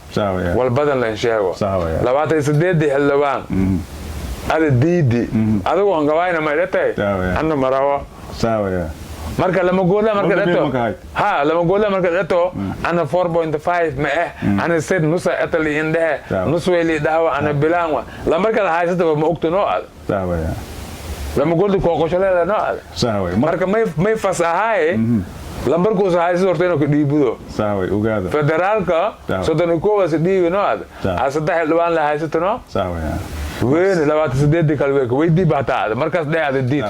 والبدن لنشاوه لوات يسديد دي حلوان هذا ديدي هذا هو عنقواينا ما يلتهي أنا مراوة مركز لما قولها مركز أتو لما قولها مركز أتو أنا 4.5 ما أنا سيد نص أتلي عندها نص ويلي دهوا أنا بلانوا لما مركز هاي ستة بمقتنوع لما قلت كوكو شلة نوع مركز ما يفصل هاي lambar ko sa hayso orteno ko diibudo saaway ugaada federaalka soddon ko was diibi no ad asada xilwaan la haysto no saaway ween 28 kalwe ko way diibata markaas dheeyada diid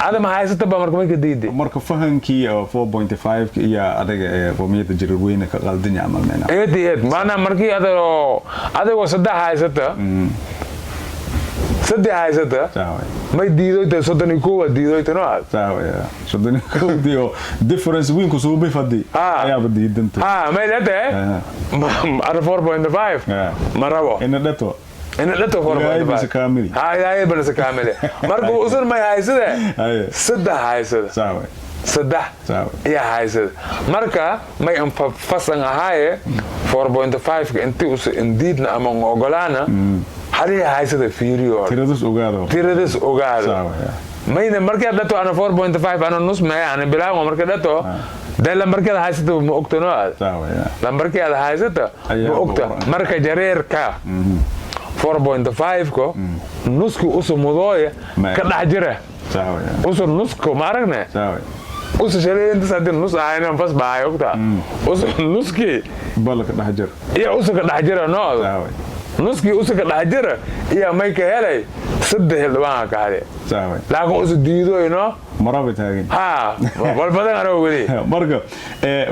ada ma haysto ba marka diidi marka fahankii 4.5 iyo adaga qomiyada jirir weyn ka qaldan yamalnayna eed maana markii adago saddex haysto saddex haysto ما يديروا ده صدقني كوا ديروا تنوع صدقني كوا ديو difference وين كسوبي فدي يا بدي دنت ما يلته أنا 4.5 مرة إن دتو 4.5 هاي بس كاملة مركو أصلا ما هاي سده سده هاي سده سده يا هاي سده مركا ما ينفصل هاي 4.5 أنت إنديد نأمم أقولنا هذه هاي سده فيريور تيردس أوغادو ما ين مركز ده تو أنا 4.5 أنا نص ما أنا بلا ما مركز ده تو ده لمركز هاي سده مؤكتنوا لمركز هاي سده مؤكت مركز جرير كا 4.5 كو نص كو أسو مضايا كده حجرة أسو نص كو ماركنا أسو شري أنت سادين نص عينه بس بايوكتا أسو نص كي بالك كده حجرة يا أسو كده حجرة نو نص كي أسو كده حجرة يا مايك هلاي سد هلوان كهذا laakiin usu diido ino maraba taagin ha wal badan ara wali marka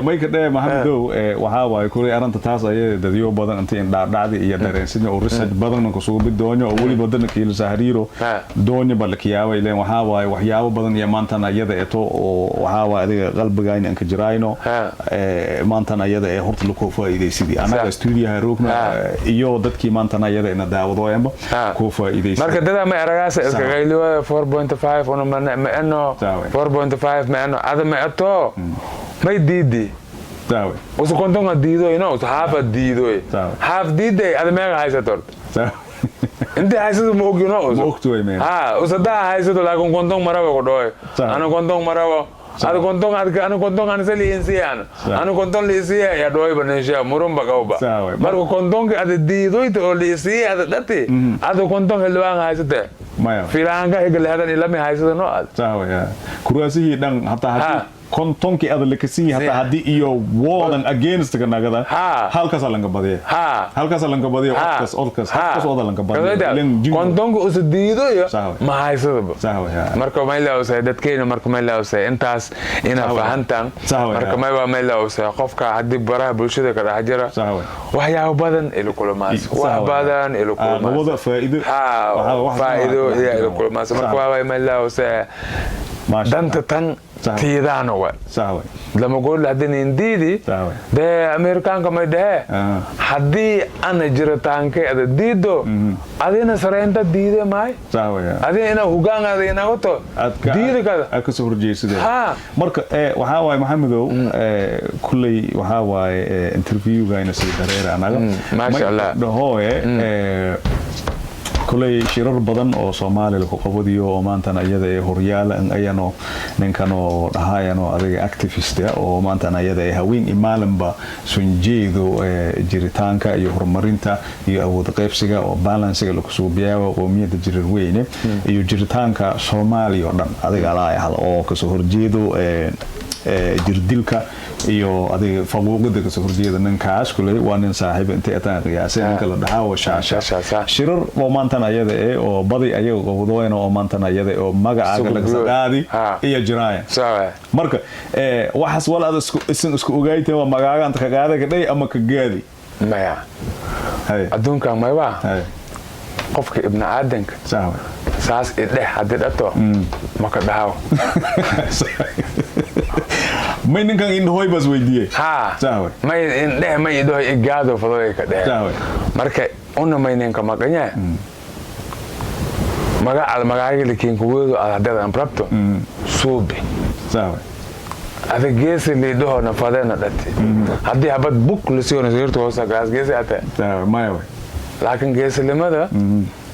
may ka dhee maxamedow waxa waay kulay aranta taas ay dadyo badan intii dhacdi iyo dareensiin oo research badan ku soo bidoonyo oo wali badan kiil sahriiro doonyo balkiyaaba ileen waxa waay waxyaabo badan iyo maanta ayada eeto oo waxa waay adiga qalbigayna aan ka jirayno maanta ayada ee horta lagu faa'iideysidii anaga studio roogna iyo dadkii maanta ayada ina daawadooyamba ku faa'iideysid marka dada ma aragaas iska qayliyo 4.5 ono ma eno 4.5 ma eno ada ma ato may diidi daawe usu kontonga diido ino usu hafa diido half diide ada ma haysato inta haysato ma ogino usu ogtooy me usu da haysato laakiin kontong maraba ko dooy ana kontong maraba ada kontong ana kontong ana sali insiyan ana kontong lisiya ya dooy banesha murumba kauba marko kontong ada diido ito lisiya ada dati ada kontong helwang haysate maya filaanga hegal hadan ilami haysato no daawe ya kurasihi dhan hata kontonki ada lakasi hata hadii iyo warden against ganagada halkaas langa badiyo halkaas langa badiyo odkas oda langa badiyo kontonki usu diido iyo ma haysado marka ma ilaa usay dadkeena marka ma ilaa usay intaas ina fahantan marka ma ilaa usay qofka hadii baraha bulshada ka dhaxjira waxyaabo badan ila kulmaas wax badan ila kulmaas wada faa'iido ila kulmaas marka ma ilaa usay danta tan tiidano wa sawa lama gool hadin indidi de american ka mayde hadii ana jiritaanke ada diido adina sareenta diide may sawa adina hugaanga adina goto diide kada aka soo horjeesade marka waxa waay maxamedow kulay waxa waay interview gaayna sii dareera anaga ma sha Allah dhahoye kulay shirar badan oo Soomaaliya ku qabadiyo oo maanta ayada ee horyaal ayano ninkan oo dhahayano adiga activist oo maanta ayada ee haween imaalanba sunjeedo jiritaanka iyo horumarinta iyo awood qaybsiga oo balance lagu soo biyaabo qoomiyada jirir weyne iyo jiritaanka Soomaaliya oo dhan adiga laayahay oo ka soo horjeedo jirdilka iyo adiga faquuqada ka soo horjeeda ninkaas kulay waa nin saaxiib inta ay qiyaasay ninka la dhaxaw shaasha shirar oo maanta ayada oo badi ayaga qowdooyna oo maanta ayada oo magacaaga laga saqaadi iyo jiraaya marka waxas walaad isku ogaaytay waa magacaaga anta ka qaada ka dhay ama ka gaadi maya adduunka ma waa qofka ibn aadanka saas ideh hadii dhato ma ka dhaxaw may ninkan in hoy bas weydiiyay saawe may in dheh may idoo igaado fadooy ka dheh saawe marka una may ninka maganya magaaga likin kuweedo adadan prapto suubi saawe ada geesi liidoo na fadena dhati hadii habad buk la soo nasirto hoosa gaas geesi ata saawe mayo laakiin geesi limada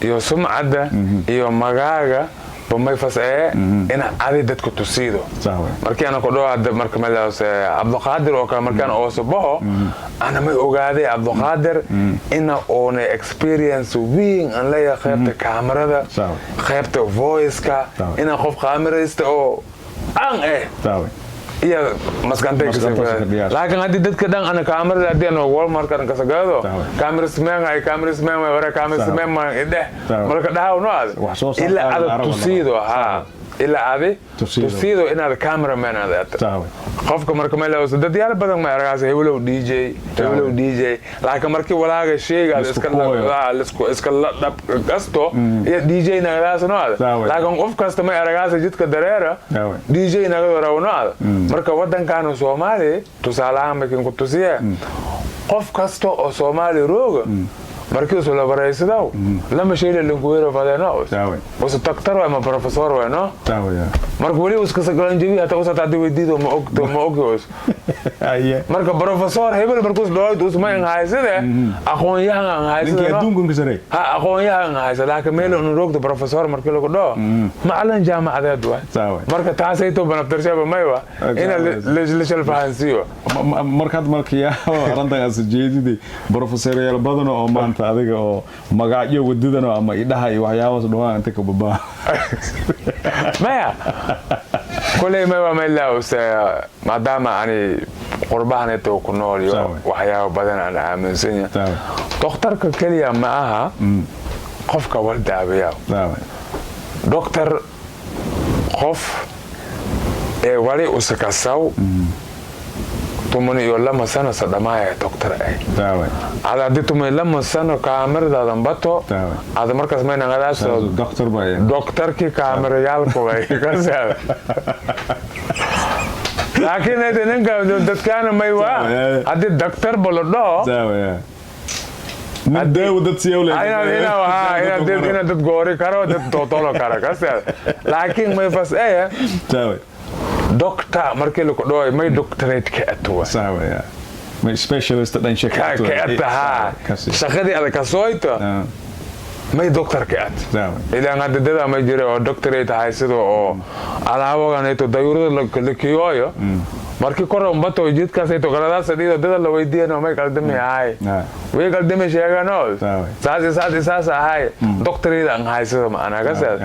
iyo sumcada iyo magaaga بماي فسأة إن عادي دتك تسيده مركي أنا كده عاد مركي ملا عبد القادر وكان مركان أوصبه أنا ما أوجادي عبد القادر إن أون experience وين أن لا يخيبت كاميرا ده خيبت voice كا إن خوف كاميرا يستو أن iya maskante laakiin hadii dadka dhan ana kaamira hadii Walmart kan kasagado cameraman wara cameraman ide marka dhaw no ila ada tusido ila adi tusido inaad cameraman aad qofka marka meel oo dad yaal badan ma aragaas heblow DJ laakiin markii walaaga sheega iska la gasto iyo DJ nagadaas no laakiin qof kasta ma aragaas jidka dareera DJ nagadora no marka wadankan Soomaaliya tusaalahan markii ku tusiye qof kasta oo Soomaali rooga markii soo la bareysado lama sheeyay lagu weero fadano oo doctor ama professor wano marka wali iska sagalan jabi hata usata hadii weydiido ma ogos marka professor hebel markuu dooid usma in haysade aqoon-yahan haysade adduunka saray aqoon-yahan haysade laakiin meel uu roogto professor markii lagu dhoo macalin jaamacadeed waa marka taasay to banaftarshaaba maywa ina la fahansiyo markii aranta as jeedidi professor yar badan oo maanta adiga oo magacyo wadadana ama idhaha iyo waxyaabaas dhawaan inta ka babaa maya kulay ma meel maadaama ani qurbahan inta ku nool iyo waxyaabo badan aan aaminsan doctorka kaliya ma aha qofka wal daabiya doctor qof wali usakasaw tuman iyo lama sano sadamaaya doctor ay ada hadii tumay lama sano kaamiradadan bato ada markaas ma nagadaas doctor bay doctorki kaamirayaalku way kasaa laakiin ninka dadkaana may waa hadii doctor bolodho مدة ودتسيولة هنا تتقوري كارو تتطولو كارو كاسا لكن ما يفاس ايه تاوي دكتور مركي لو كدوي ما دكتوريت كاتوا ساوي يا ما سبيشالست دان شكاتو كاتها شخدي على كاسويتو ما دكتور كات إذا عند ده ما يجري أو دكتوريت هاي سيدو أو على هوا كانت تدايرو لكيويو markii kor un bato jid ka say to galada sadiida dad la weydiino ma qaldamay hay way qaldamay sheegano saasi hay doctorida aan hayso ma ana gasad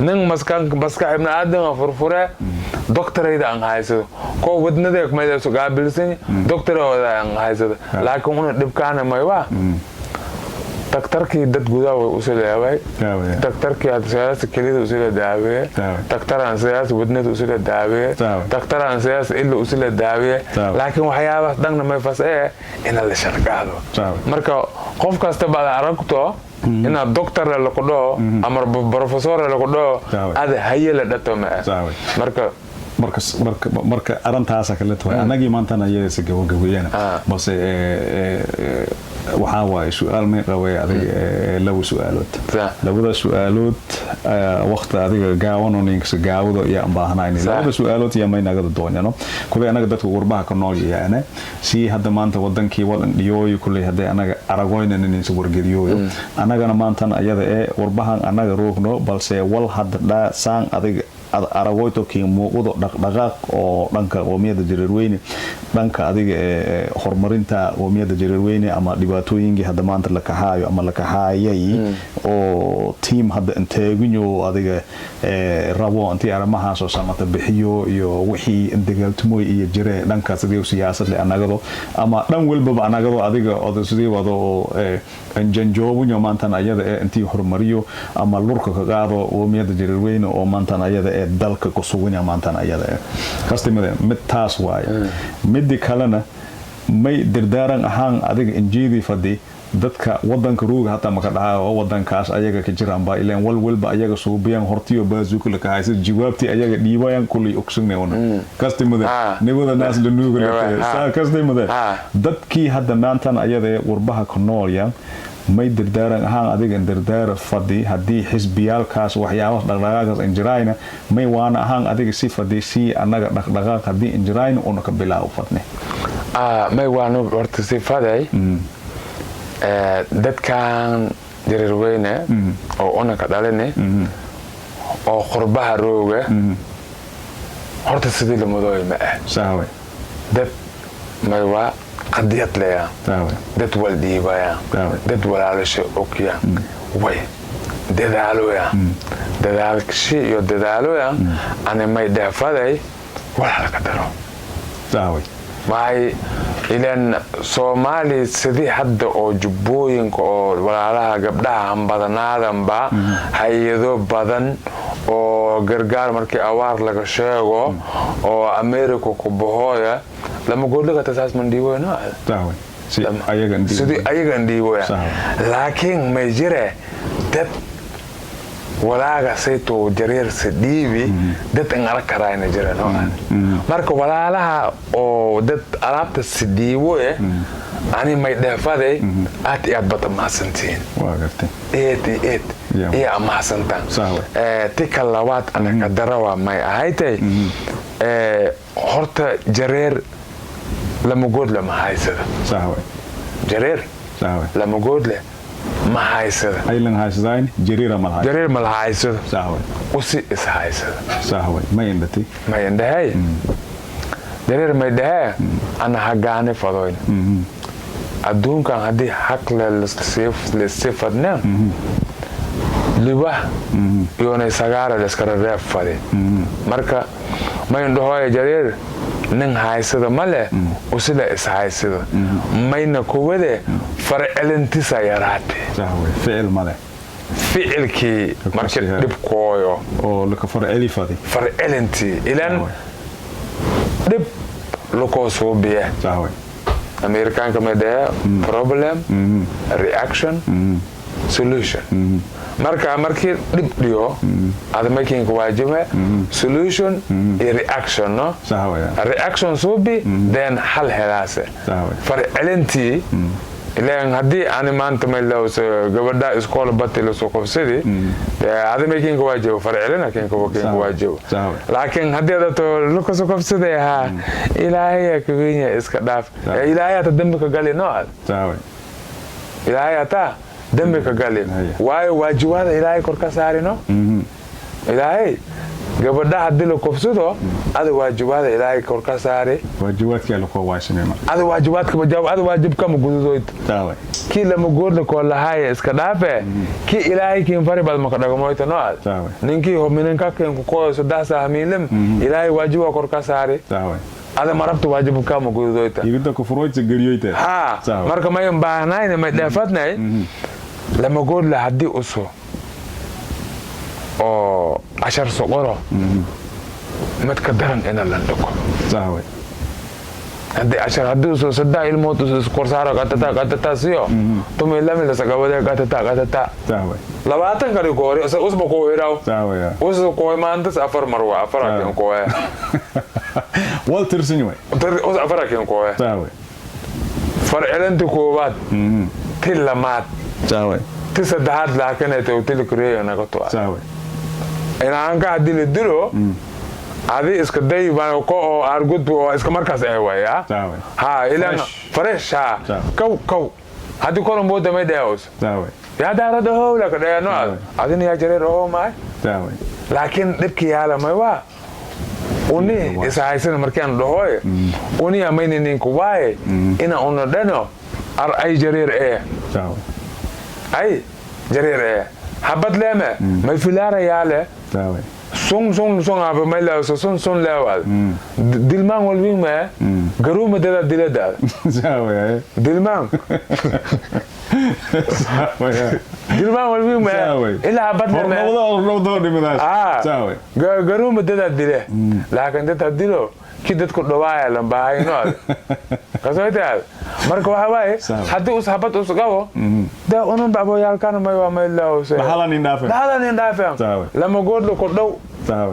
nin maska ibn aadan furfure doctorida aan hayso ko wadnada ma soo gaabilsan doctorida aan hayso laakiin una dibkaana ma waa daktarkii dad gudaha u soo leeyahay daktarkii aad siyaas kaliya u soo daaway daktaraan siyaas wadnada u soo daaway daktaraan siyaas illa u soo daaway laakiin waxyaabaha dhanna ma fasay in la sharqaado marka qof kasta baad aragto ina doctor la qodo ama professor la qodo aad hayla dhato marka arintaas kale tahay anagii maanta ayaysa gabagabiyana balse waxa waay su'aal ma qabay adiga laba su'aalood waqti adiga gaawano ninka gaawado iyo baahanayna laba su'aalood iyo ma inaga doonayno kulay anaga dadka qurbaha ka nool yahay si hadda maanta wadankii wadan dhiyooyo kulay hadda anaga aragoyna nin soo wargeliyo anagana maanta ayada qurbahan anaga roogno balse wal hadda saan adiga aragoyto kii muuqdo dhaqdhaqaaq oo dhanka qoomiyada Jareerweyne dhanka adiga horumarinta qoomiyada Jareerweyne ama dhibaatooyinkii hadda maanta la kaxaayo ama la kaxaayay oo team hadda inteeginyo adiga rabo antii arrimaha soo samata bixiyo iyo wixii dagaaltumoy iyo jire dhanka siyaasadda anagado ama dhan walba anagado adiga oo sidii wado janjoobuño maanta ayada intii horumariyo ama lurka ka qaado qoomiyada Jareerweyne oo maanta ayada dalka ku sugan maanta ayada kastimada mid taas waay mid kalena may dirdaaran ahaan adiga injiidi fadi dadka wadanka ruuga hata maka dhaca oo wadankaas ayaga ka jiraan ba ileen walba ayaga suubiyaan hortiyo baazuka la kaayay jawaabti ayaga dhiibayaan kulli ogsoonayna kastimada nibada naas la nuuga saa kastimada dadkii hadda maanta ayada qurbaha ku noolya may dirdaaran ahaan adiga dirdaar fadi hadii xisbiyaalkaas waxyaabaha dhaqdhaqaaqas injirayna may waana ahaan adiga si fadi si anaga dhaqdhaqaaq hadii injirayna oo ka bilaaw fadne may waana horta si faday dadkan Jareerweyne oo ona ka dhalanay oo qurbaha rooga horta sidii la madooy ma saaway dad may waa qadiyad leeyahay dad waldiibaya dad walaalasho okiya way dadaalkii iyo dadaaloya ana may dhaafaday wala ka daro saaway may ilan Soomaali sidii hadda oo jubbooyinka oo walaalaha gabdhaha badanaadaan ba hay'ado badan oo gargaar markii awaar laga sheego oo America ku bahooya lama goodlaga taas man diiwayno saaway sidii ayagan diiwaya laakiin may jire dad walaaga sayto jareer sadiibi dad aan arag karayna jirano marka walaalaha oo dad alaabta sidiibo ani may dhaafaday aad bata maasantiin waa gartay iyo maasantan tika labaad anaka darawa may ahaaytay horta jareer lama good lama haysada saaway jareer lama good le ma haysada ay lan haysadaan jareer ma haysada saaway usi is haysada saaway ma indahay jareer may dhahay ana hagaane fadoyn adduunkan hadii xaq la sifadna liba yoonay sagaara la iskara reeb fade marka ma indhahoy jareer nin haysada male usila is haysada mayna kuwade farcelintisa yaraate saaway ficil male ficilkii markii dhibkooyo oo la ka far elifadi elintii ilan dhib lukoo soo biya saaway Amerikaanka ma dhahe problem reaction solution marka markii dhib dhiyo ada making waajiba solution iyo reaction no saaway reaction soo bi then hal helaase far elintii ilaan haddii aan maanta ma lawso gabadha iskool batay soo qofsadi ada making waajiba far elina keen waajiba laakiin haddii aad luka soo qofsaday ha ilaahay ka weyn iska dhaaf ilaahay ta dambi ka gali no saaway ilaahay ta dambi ka gali waayo waajibada ilaahay kor ka saarino ilaahay gabadha haddii la qofsado ada waajibada ilaahay kor ka saari waajibaadka la ko waashinayma ada waajibaadka bajaw ada waajibka ma gududoyd saaway ki lama goorna ko lahaay iska dhaafe ki ilaahay kiin fari bad ma ka dhagamoyto no saaway ninkii hominin ka keen ko sadasa hamilim ilaahay waajiba kor ka saari saaway ada marabta waajibka ma gududoyta igida ku furoyta gariyoyta ha marka ma baahnayna ma dhafatnay lama goor la haddii uso oo 10 soqoro mad ka daran ina la dhako saaway haddii 10 haddii uso sadda ilmood uso korsaaro qatata siyo tumi lamida sagabada qatata saaway 20 kali goori usba ko hiraw saaway uso ko maantas afar marwa afar kan ko Walter Sinway uso afar kan ko saaway far elanti koobaad tilamaad saaway tisadahad laakiin ay tawtil kureeyo naqto saaway ina aan ka hadii la dilo adi iska day baan ko argud oo iska markaas ay waya saaway ha ila fresh ha kow hadii ko mooda ma dhaawos saaway ya daarada howla ka dhaano adina ya jareer oo ma saaway laakiin dibki yaala ma waa uni isa haysan markaan dhahoy uni amayni ninku waay ina una dhano ar ay jareer saaway ay jareer habad lema ma filara yaale saaway song aba ma la son lawal dilman walwing ma garuma dada dilada saaway dilman dilman walwing ma ila habad lema no dimadaas saaway garuma dada dile laakiin dad dilo kidadku dhawaaya lambaayno kasooytaa marka waxa waay hadii uu saxabad us qabo da unan babo yaalkan ma waa meel laa oo halan indhaafan lama goodlo ku dhow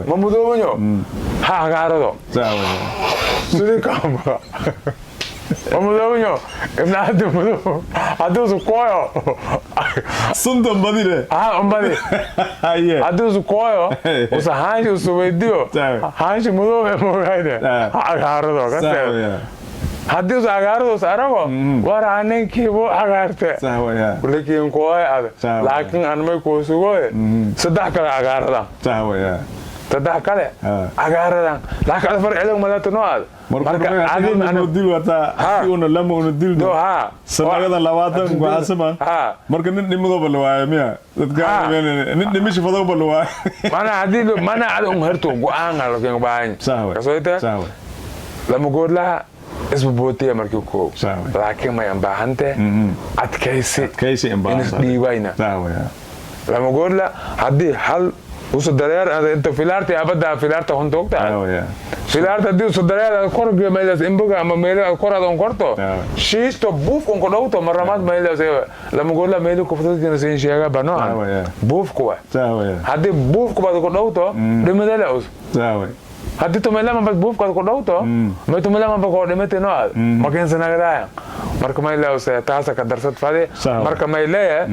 ma mudoobanyo ha gaarado sidii kamba ma mudoobanyo ibn aadam mudoo haduu su kooyo sundan badile umbadi haduu su kooyo usa haanshi usu weydiyo haanshi mudoobe moogaayde ha gaarado kasee haddii uu agaarado saarago war aanenkii buu agaarte saawaya walakin kooy ad laakiin aan may ku sugoy saddex kale agaarada saawaya saddex kale agaarada laakiin far cilad malato no ad marka aadin aan dil wata una lama una dil do ha sanagada labaatan ku asama marka nin dhimado balwaay miya dadka nin dhimish fado balwaay mana ad herto go'aan laakiin baan saawaya lama goorla isbootiya markii ko laakiin ma baahante adkaysi diibayna lama goorla hadii hal uso dareer inta filaarta abada filaarta hontoogta filaarta hadii uso dareer korge meelas imbuga ama meelo korada on korto shiisto buuf on kodowto maramaad meelas lama goorla meelo ku fududina siin sheega bano buuf kuwa hadii buuf kuwa kodowto dhimadala us hadii tumelama bad buuf ka kodowto ma tumelama ba ko dhimate no ma keen sanagada marka ma ilaa oo taasa ka darsad fade marka ma ilaa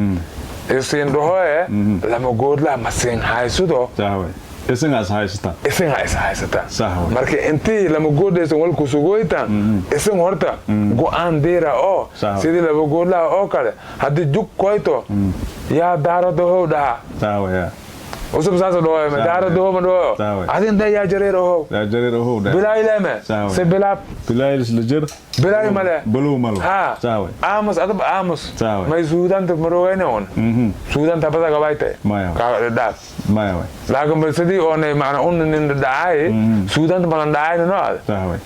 isin dohoe lama goodla ma siin haysudo isingaas haysata marka intii lama goodaysan wal ku sugoyta isin horta go'aan deera oo sidii lama goodla oo kale hadii jug koyto ya daarado howda وسب ساسو دو ما دار دو ما دو عادين دا يا جرير او ده بلاي لما سبلا بلاي لجر بلاي ماله بلو مالو ها امس ادب امس ما سودان تمروين اون سودان تبدا غبايته كا دا ما لكن بسدي اون معنا اون نين داي سودان بلان داي نو تاوي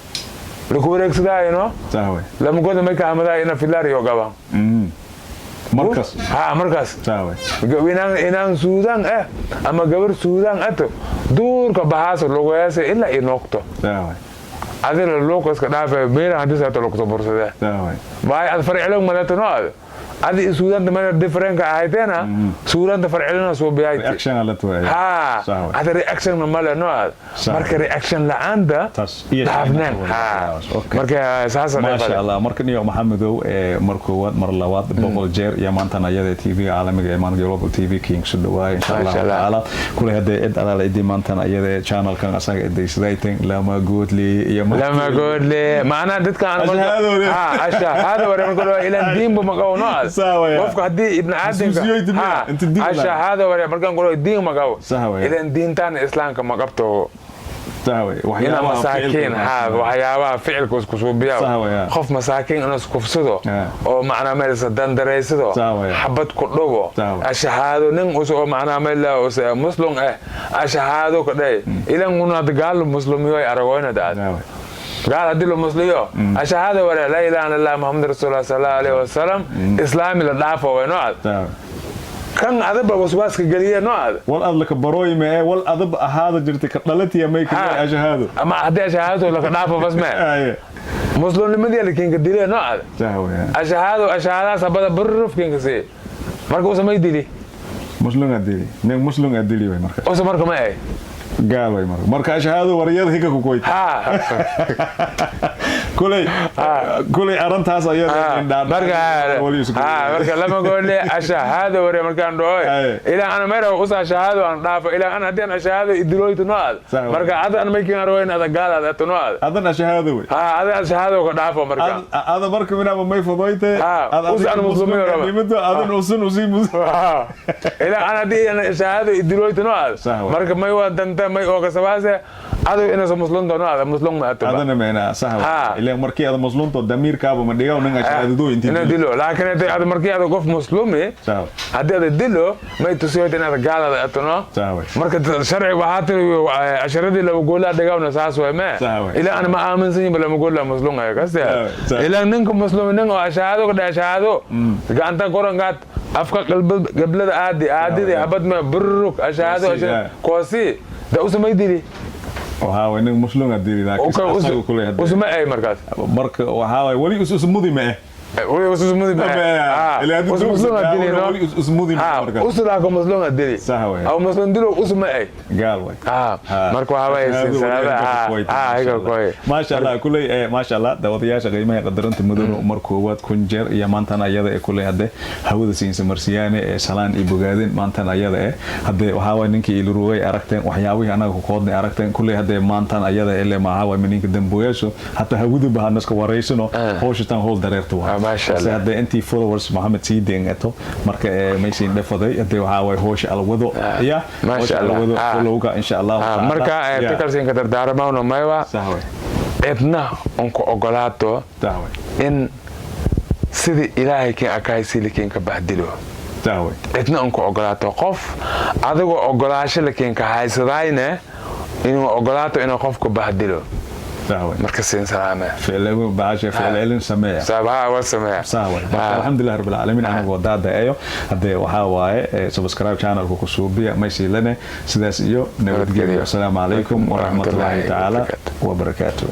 لكورك سداي نو تاوي لما قلت ما كان مدا هنا في اللاري وغبا markas markas sawa inaan suudaan ama gabar suudaan ato duurka bahaaso lugeeysa ilaa inokto sawa adila lookaska dhaafay meelaha hadii saato lugto bursada sawa baay ad farcilo malato no adi suudaan ma different ka ahayteena suudaan farcilona soo biyay reaction ala to sawa ada reaction ma la no marka reaction la anda dhaafnaan marka saasa ma sha Allah marka niyo maxamedow markoo mar labaad boqol jeer iyo maanta ayada TV caalamiga ee maan Global TV King soo dhawaay insha Allah taala kulli hadee id ala id maanta ayada channel kan asaga idaysadayteen lama goodli iyo lama goodli maana dadka aan asha hada wara markoo ila diin ma qawno qofka hadii ibn aadamka asha hada wara markaan qoro diin ma qaw ila diintan islaamka ma qabto وحياة مساكين هذا وحياة فعل كوسكوسوبيا خوف مساكين أنا سكوفسدو أو معنا مال سدان دريسدو حبت كلوبو أشهادو نين أسو معنا مال أس مسلم أشهادو كده إلى منا تقال مسلم يوي أروينا ده قال هدي له مسلميو أشهادو ولا لا إله إلا الله محمد رسول الله صلى الله عليه وسلم إسلامي للضعف وينوع كان أدب وسواس كجريه نوع والأرض لك بروي ما والأدب هذا جرتك قلتي يا ميك أشهاده أما هذا أشهاده لك نافه بس ما مسلم لمدي اللي كين كديله نوع أشهاده سبب برف كين كسي مركو سمي ديلي مسلم أديلي نعم مسلم أديلي وين مركو أو سمركو ما قال وين مركو أشهاده ورياض هيك كويت كلي أرنتها صياد مركا لما قول لي أشهاده وري مركان دوي إلى أنا مرة وقصة أشهاده أنا ضعف إلى أنا هدي أنا أشهاده إدلوي تنوال مركا هذا أنا ميكين أروين هذا قال هذا تنوال هذا أشهاده وي هذا أشهاده وضعفه مركا هذا مركا من أبو مي فضيته هذا أنا مسلمين هذا أصلا أصيب إلى أنا هدي أنا أشهاده إدلوي تنوال مركا ما يودن ما يوقع سواسه هذا إنه مسلم تنوال هذا مسلم ما أتبع هذا نمينا صح اللي مركي هذا مسلم تو دمير كابو ما ديجا ونعى أشهاده دو إنتي دلو لكن هذا مركي هذا قف مسلمي هذا دلو ما يتسوي تنا هذا قال هذا أتنو مركي شرعي وحاتي أشردي لو بقول هذا ديجا ونساس وما إلى أنا ما آمن سني بلا بقول له مسلم هاي كسر إلى ننكم مسلم ننكم أشهاده كده أشهاده كأنت كورنغات أفكار قبل عادي ده أبد ما برك أشهاده كوسي ده أسمه يدري وهاوي إنه مسلم أدري ذاك أسمه أي مركز وهاوي ولي أسمه ما ولي أسمه ما اللي هذا مسلم أدري ولي أسمه ما أسرع مسلم أدري أو مسلم دلو أسمه أي قال وي مركو هاوي هيك كوي ما شاء الله كله ما شاء الله داوديا شغال ما يقدرون تمدون مركو وات كونجر يا مانتنا يدا كله هذا هو سينس مرسيانه سلان إبوغادين مانتنا يدا هذا وهاوي نك يلروي أركتين وحياوي أنا كقودني أركتين كله هذا مانتنا يدا اللي ما هاوي منك دمبويسو حتى هودو بهانس كواريسنو هوشتان هول دريرتوا ما شاء الله هذا أنتي فولورز محمد سيدين أتو مركا ميسين دفضي هذا وهاوي هوش على وضو يا ما شاء الله فولوكا إن شاء الله مركا تكل سين كتر دارما ونمايوا إبنا أنكو أقولاتو إن سيد إلهي كين أكايسي لكين كبهدلو إبنا أنكو أقولاتو قف أدو أقولاشي لكين كهايسداينه إنه أقولاتو إنه قف كبهدلو مركزين سلامة فعلا بعشة فعلا سماع سبعة وسماع ساوي الحمد لله رب العالمين أنا وضع ده أيوه هذا وحاواي سبسكرايب channel كوكوسوبيا ما يصير لنا سداس إيو نود السلام عليكم ورحمة الله تعالى وبركاته